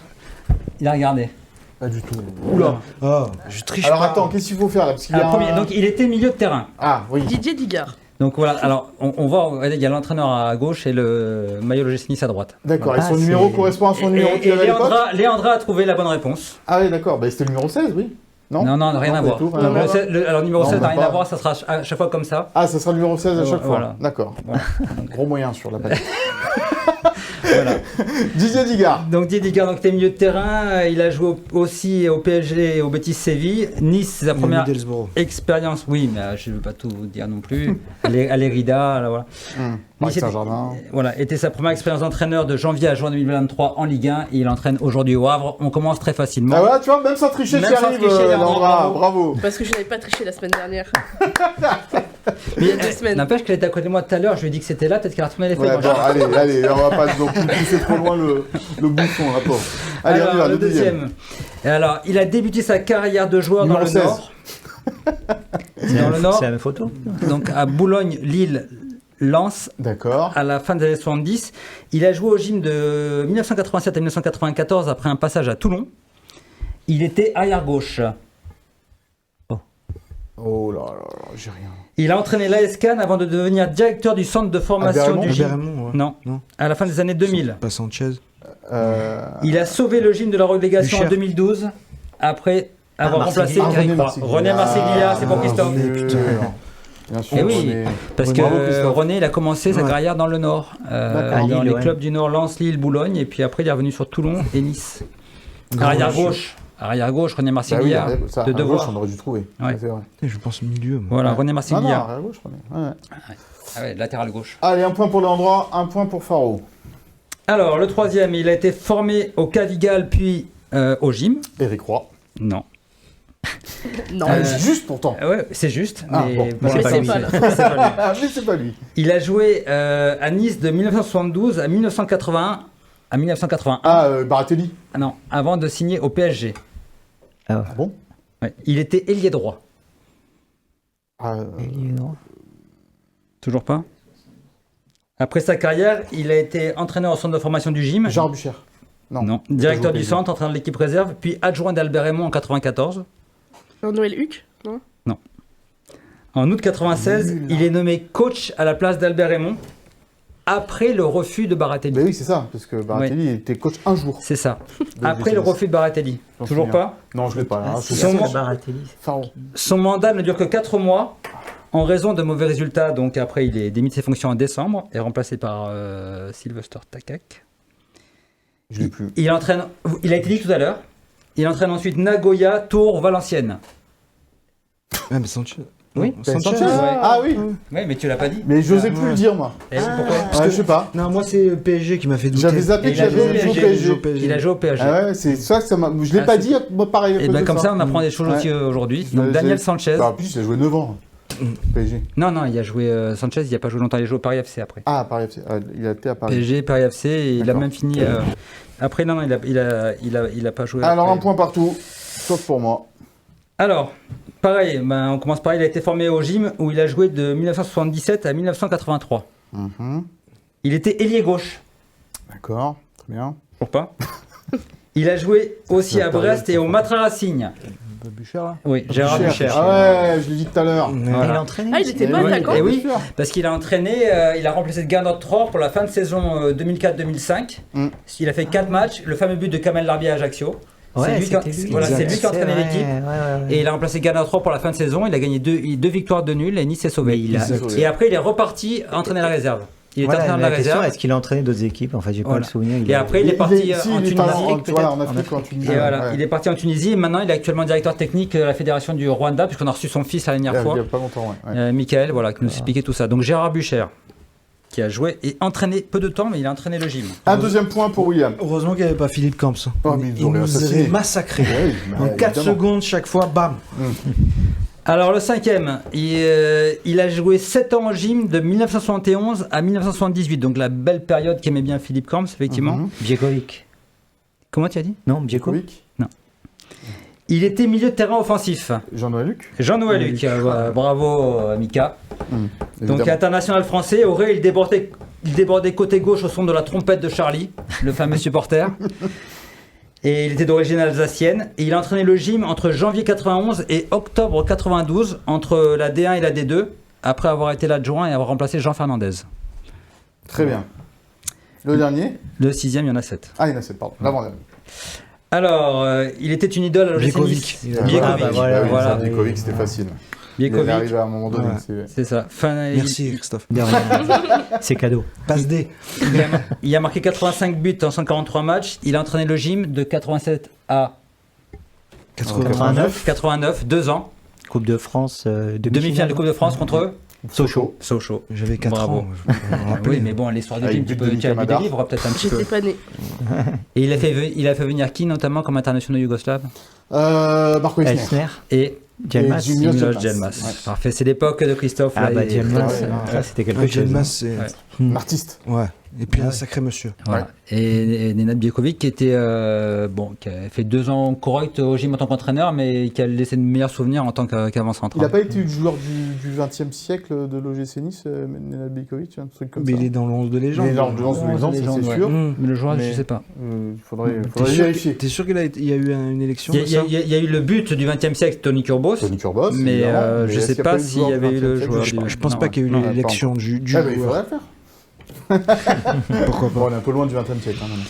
il a regardé. Pas du tout. Oula. Oh, je triche Alors pas. attends, qu'est-ce qu'il faut faire là? Parce qu'il y a Alors, un- premier, donc il était milieu de terrain. Ah oui. Didier Digard. Donc voilà, alors on voit, il y a l'entraîneur à gauche et le maillot l'OGC Nice à droite. D'accord, Ah, et son c'est- numéro correspond à son numéro qu'il Et avait à l'époque? Léandra a trouvé la bonne réponse. Ah oui, d'accord, bah, c'était le numéro 16, oui. Non, Non, rien à pas voir. du tout, rien à voir. Alors numéro Non, 16 on n'a n'a rien à pas. voir, ça sera à chaque fois comme ça. Ah, ça sera le numéro 16 à chaque fois. Voilà. D'accord. Voilà. Gros moyen sur la palette. Voilà. Didier Digard. Donc Didier Digard, donc t'es milieu de terrain, il a joué aussi au PSG et au Betis Séville. Nice, c'est sa première Middlesbrough. expérience, oui, mais je ne veux pas tout dire non plus. À l'Erida, là, voilà. Paris Nice Saint-Germain. Voilà, était sa première expérience d'entraîneur de janvier à juin 2023 en Ligue 1 et il entraîne aujourd'hui au Havre. On commence très facilement. Ah voilà, tu vois, même sans tricher, Même tu sans arrives, tricher, Léandra, bravo. bravo. Parce que je n'avais pas triché la semaine dernière. Mais il y a 2 semaines. n'empêche qu'elle était à côté de moi tout à l'heure, je lui ai dit que c'était là, peut-être qu'elle a retourné les Ouais, feuilles. bon, allez, on va pas non plus pousser trop loin le bouchon, la pauvre. Allez, on y va, Alors, le deuxième. Et alors, il a débuté sa carrière de joueur Numéro dans le 16. Nord. Dans le Nord, C'est la même photo. donc à Boulogne, Lille, Lens, D'accord. à la fin des années 70. Il a joué au gym de 1987 à 1994 après un passage à Toulon. Il était arrière-gauche. Oh là là là, j'ai rien. Il a entraîné l'AS Cannes avant de devenir directeur du centre de formation Berremont du gym. Berremont, ouais. Non, Non. à la fin des années 2000. Pas Sanchez. Il a sauvé le gym de la relégation en Bucher. 2012 après avoir remplacé Marseille. Eric Roy. René Marsiglia, c'est pour Christophe. putain. Bien sûr, Eh oui. René. Parce que Bravo, Christophe. René, il a commencé sa Ouais. carrière dans le Nord, À dans Lille, les ouais. clubs du Nord, Lens, Lille, Boulogne, et puis après il est revenu sur Toulon et Nice. Arrière gauche, René Bah oui, Marsiglia, ça, de à gauche, devoir. on aurait dû trouver. Ouais. C'est vrai. Je pense milieu. Moi. Voilà, Ouais. René Non, non, Marsiglia. à gauche, René. Ouais. Ah ouais, latéral gauche. Allez, un point pour l'endroit, un point pour Faro. Alors, le troisième, il a été formé au Cavigal puis au gym. Eric Roy. Non. Non. C'est juste pourtant. Ouais, c'est juste, Ah, mais bon. pour Mais l'instant, c'est oui, pas là. c'est pas lui. Mais c'est pas lui. Il a joué à Nice de 1972 à 1981. À 1981. Ah, Baratelli. Ah non, avant de signer au PSG. Ah bon Ouais, il était ailier droit. Toujours pas. Après sa carrière, il a été entraîneur au centre de formation du gym. Gérard Bucher. Non. Directeur du PSG. centre, entraîneur de l'équipe réserve, puis adjoint d'Albert Raymond en 94. Jean-Noël Huc, non? En août 96, il est nommé coach à la place d'Albert Raymond après le refus de Baratelli. Mais oui, c'est ça, parce que Baratelli était coach un jour. C'est ça. De Après le GTS. refus de Baratelli. J'en Toujours souviens. pas. Non, je l'ai pas. Là, C'est Son ça, mo- Baratelli. Faro. Son mandat ne dure que 4 mois en raison de mauvais résultats. Donc après, il est démis de ses fonctions en décembre et remplacé par Sylvester Takak. Je l'ai plus. Il entraîne, il a été dit tout à l'heure, il entraîne ensuite Nagoya, Tours, Valenciennes. Ah, mais Sanchez. Oui, Sanchez. Sanchez. ouais. Ah oui. Oui, mais tu l'as pas dit. Mais j'osais Ouais. plus le dire, moi. Et pourquoi Ouais, je sais pas. Non, moi c'est PSG qui m'a fait douter. J'avais zappé Et que il a joué au j'avais joué au PSG. PSG. Il a joué au PSG. Ah ouais, c'est ça que ça m'a. Je l'ai Ah, pas c'est- dit, moi pareil. à Et cause ben de comme ça, ça, on apprend des choses Ouais. aussi aujourd'hui. Je- Donc je- Daniel Sanchez. Bah, en plus, il a joué 9 ans. PSG. Non, il a joué Sanchez, il a pas joué longtemps, il a joué au Paris FC après. Ah, Paris FC. Ah, il a été à Paris. PSG, Paris FC, et il a D'accord. même fini. Après, non, il a pas joué. Alors, après. un point partout, sauf pour moi. Alors, pareil, on commence pareil. Il a été formé au gym où il a joué de 1977 à 1983. Mhm. Il était ailier gauche. D'accord, très bien. Toujours pas. Il a joué aussi à Brest et au Matra Racing. Bucher, là. Oui, Gérard Bucher. Ah ouais, je l'ai dit tout à l'heure. Voilà. Il a entraîné. Ah, il était Eh bon oui. attaquant. Et oui, Bien sûr. parce qu'il a entraîné, il a remplacé Gernot Rohr pour la fin de saison 2004-2005. Mm. Il a fait 4 matchs, le fameux but de Kamel Larbier à Ajaccio. Ouais, c'est lui, c'était qui, lui. voilà, c'est Exact. lui qui a entraîné Ouais, l'équipe. ouais. Et il a remplacé Gernot Rohr pour la fin de saison. Il a gagné deux victoires de nul et Nice s'est sauvé. Mais il a- Exact. Et après, il est reparti entraîner la réserve. Il est Voilà, entraîneur de la la question, réserve. est-ce qu'il a entraîné d'autres équipes? En fait, j'ai pas Voilà. le souvenir. Et après, il est parti si, en il est Tunisie. voilà, en peut-être. Afrique, en Tunisie. Et voilà, ouais. il est parti en Tunisie et maintenant il est actuellement directeur technique de la fédération du Rwanda, puisqu'on a reçu son fils la dernière Il y fois, a pas longtemps, ouais. Michael, voilà, qui nous expliquait tout ça. Donc Gérard Bucher, qui a joué et entraîné peu de temps, mais il a entraîné le gym. Un deuxième point pour William. Heureusement qu'il n'y avait pas Philippe Camps. Oh, mais ils il auraient nous assassiné. aurait massacré. Oui, En bah, 4 évidemment. secondes chaque fois, bam. Alors le cinquième, il a joué 7 ans au gym de 1971 à 1978, donc la belle période qu'aimait bien Philippe Camps, effectivement. Mhm. Biekovic. Comment tu as dit? Non, Bieko. Kovic, Il était milieu de terrain offensif. Jean-Noël Luc. Jean-Noël Luc, bravo Mika. Donc évidemment. international français, Auré, il débordait côté gauche au son de la trompette de Charlie, le fameux supporter. Et il était d'origine alsacienne. Et il a entraîné le gym entre janvier 91 et octobre 92, entre la D1 et la D2, après avoir été l'adjoint et avoir remplacé Jean Fernandez. Très bien. Le dernier. Le sixième, il y en a 7. Ah, il y en a 7, pardon. L'avant-dernier. Alors, il était une idole à l'OGC Biekovic. Nice. Ah, Biekovic, bah, voilà, oui, voilà. ça, Biekovic, c'était facile. Il est Biekovic, arrivé à un moment donné. Ouais. c'est- c'est ça. Merci Christophe. De rien. C'est cadeau. Passe D. Il a marqué 85 buts en 143 matchs. Il a entraîné le gym de 87 à 89. 89, 2 ans. Coupe de France. Demi-finale de Coupe de France contre eux. Sochaux. Sochaux. J'avais 4 Bravo. ans. je me rappelle. Oui, mais bon, l'histoire du Avec gym, but tu de peux, tu as lu des Madar. livres peut-être un petit peu. J'étais pas né. Et il a fait venir qui notamment comme international yougoslave? Marco Isner. Elsner. Et Djelmas. Et Miloš Miloš Djelmas. Djelmas. Ouais. Parfait, c'est l'époque de Christophe. Ah là, bah et- Djelmas, ouais, ça c'était quelque Ouais, chose. Djelmas, c'est. Ouais. Un artiste. Ouais. Et puis Ah un ouais. sacré monsieur. Voilà. Et Nenad Biekovic qui était qui a fait 2 ans correct au gym en tant qu'entraîneur, mais qui a laissé de meilleurs souvenirs en tant qu'avant Il central. n'a pas été le joueur du 20e siècle de l'OGC Nice, Nenad Biekovic, un truc comme Mais ça. il est dans le 11 de Il légende. est dans le lance de l'exemple, ça, légende, c'est ouais. sûr. Mais le joueur, Mais- je sais pas. Il faudrait T'es sûr vérifier. T'es sûr qu'il il y a eu une élection Il de y, a- ça il y a- il y a eu le but du 20e siècle, Tony Kurbos, Tony Kurbos, mais évidemment. je est-ce sais qu'il y a pas eu s'il y avait eu le 20e siècle joueur. Je pense Non, pas qu'il y a eu non, l'élection du Ah, mais il joueur. faudrait le faire. Pourquoi Bon, pas on est un peu loin du 20e siècle. Hein, maintenant.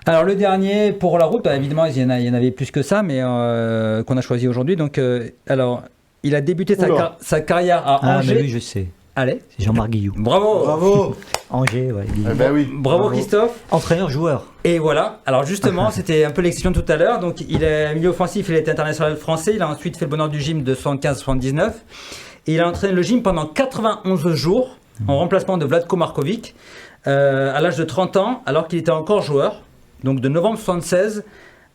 Alors le dernier pour la route, bah, évidemment il y en avait plus que ça, mais qu'on a choisi aujourd'hui. Donc alors il a débuté Oula. sa carrière à Ah, Angers. mais oui, je sais. Allez, C'est Jean-Marc Guillou. bravo, Bravo. Angers, ouais. Eh ben oui. bravo Christophe. Entraîneur-joueur. Et voilà. Alors justement, c'était un peu l'exception tout à l'heure. Donc il est milieu offensif, il était international français. Il a ensuite fait le bonheur du gym de 75-79. Et il a entraîné le gym pendant 91 jours en remplacement de Vlatko Markovic à l'âge de 30 ans, alors qu'il était encore joueur. Donc de novembre 76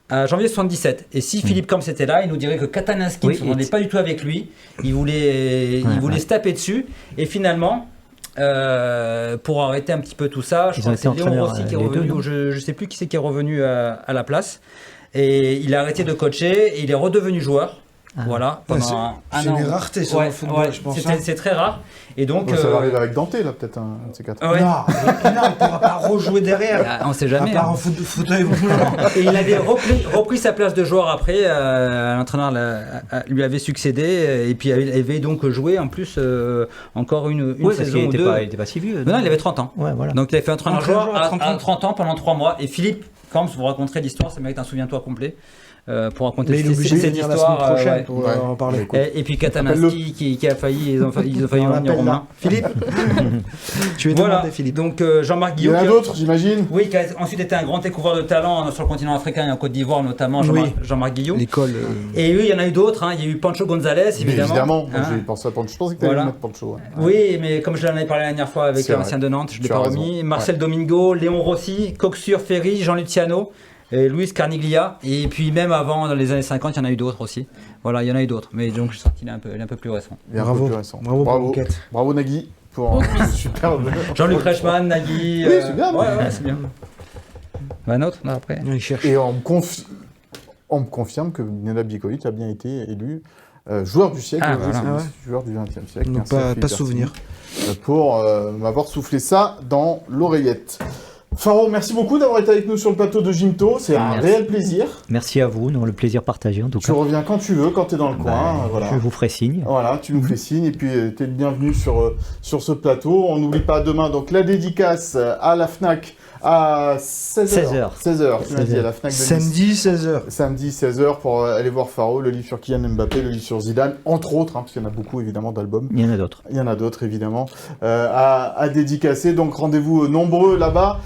à janvier 77. Et si Philippe Camps était là, il nous dirait que Katanowski ne s'entendait pas du tout avec lui. Il voulait se taper dessus. Et finalement, pour arrêter un petit peu tout ça, je crois que c'est Léon Rossi qui est revenu, je ne sais plus qui c'est qui est revenu à la place. Et il a arrêté de coacher et il est redevenu joueur. Voilà, pendant un an. C'est une rareté sur le football, je pense. C'est très rare. Et donc, ça va arriver avec Dante, là, peut-être, un de ces quatre. Ouais. Non, il ne pourra pas rejouer derrière. On ne sait jamais. À part en fauteuil roulant. Et il avait repris sa place de joueur après. L'entraîneur lui avait succédé. Et puis il avait donc joué en plus encore une saison ou deux. Il n'était pas si vieux. Non, il avait 30 ans. Ouais, voilà. Donc il avait fait entraîneur-joueur à 30 ans pendant 3 mois. Et Philippe Camps, vous raconterez l'histoire, ça mérite un souviens-toi complet. Pour raconter Mais il est obligé de cette venir la semaine histoire. prochaine pour en parler. Et puis Katanowski qui a failli, ils ont failli revenir aux mains. Philippe, tu es demandé, Philippe. Donc Jean-Marc Il y Guillaume. en a d'autres, j'imagine. Oui, qui a ensuite été un grand découvreur de talent sur le continent africain et en Côte d'Ivoire notamment, Jean-Marc Guillaume. L'école. Et oui, il y en a eu d'autres. Il y a eu Pancho Gonzalez, évidemment. Moi, j'ai pensé à Pancho. Je pensais que tu allais mettre Pancho. Oui, mais comme je l'en avais parlé la dernière fois avec l'ancien de Nantes, je ne l'ai pas remis. Marcel Domingo, Léon Rossi, Coxure, Ferry, Jean Luciano. Et Luis Carniglia, et puis même avant, dans les années 50, il y en a eu d'autres aussi. Voilà, il y en a eu d'autres, mais donc je sens qu'il est un peu plus récent. Bravo, bravo Nagui pour un super. Jean-Luc Reichmann, Nagui. Oui, c'est bien. Ouais, c'est bien. Un autre, non, après. Et on me confirme que Nenad Bjekovic a bien été élu joueur du siècle, joueur du XXe siècle. Donc pas souvenir. Pour m'avoir soufflé ça dans l'oreillette. Faro, merci beaucoup d'avoir été avec nous sur le plateau de Gymto, c'est un réel plaisir. Merci à vous, le plaisir partagé en tout cas. Tu reviens quand tu veux, quand tu es dans le coin. Voilà. Je vous ferai signe. Voilà, tu nous fais signe et puis tu es le bienvenu sur ce plateau. On n'oublie pas demain donc la dédicace à la FNAC à 16h. 16h, tu m'as dit, à la FNAC de Nice. Samedi 16h. Samedi 16h pour aller voir Faro, le livre sur Kylian Mbappé, le livre sur Zidane, entre autres, parce qu'il y en a beaucoup évidemment d'albums. Il y en a d'autres. Il y en a d'autres évidemment à dédicacer. Donc rendez-vous nombreux là-bas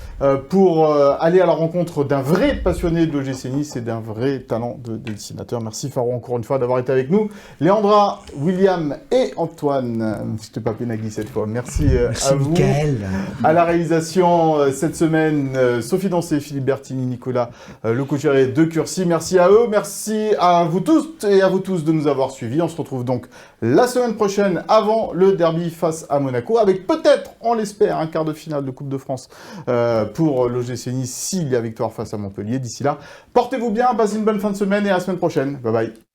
pour aller à la rencontre d'un vrai passionné de l'OGC Nice et d'un vrai talent de dessinateur. Merci Faro encore une fois d'avoir été avec nous. Léandra, William et Antoine, je t'ai pas Nagui cette fois. Merci à vous. Michael. À la réalisation cette semaine, Sophie Dancé, Philippe Bertini, Nicolas Lecoucheret de Curcy. Merci à eux, merci à vous tous et à vous tous de nous avoir suivis. On se retrouve donc la semaine prochaine avant le derby face à Monaco, avec peut-être, on l'espère, un quart de finale de Coupe de France pour l'OGC Nice s'il y a victoire face à Montpellier. D'ici là, portez-vous bien, passez une bonne fin de semaine et à la semaine prochaine. Bye bye.